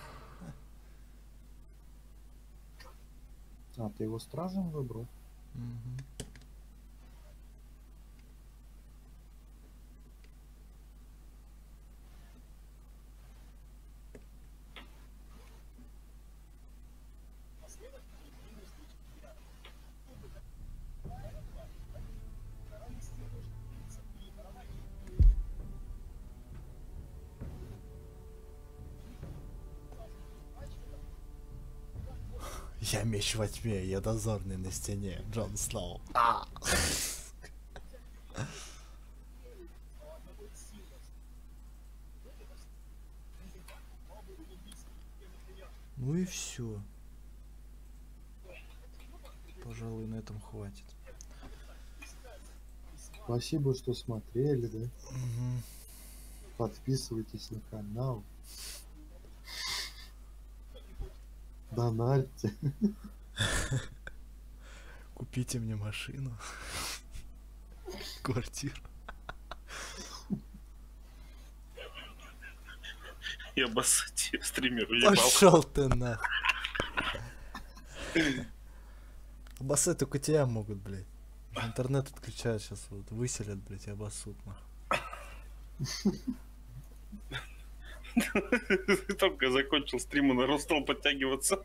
А, ты его стражем выбрал? Угу. Я меч во тьме, я дозорный на стене, Джон Сноу. Ну и все. Пожалуй, на этом хватит. Спасибо, что смотрели, да? Угу. Подписывайтесь на канал. Донатьте. Купите мне машину. Квартиру. Я бассати стримеру ебал. Пошел ты нахуй. Обоссать только тебя могут, блядь. Интернет отключают сейчас, вот выселят, блядь, и обоссут нахуй. Только закончил стрим, и народ стал подтягиваться.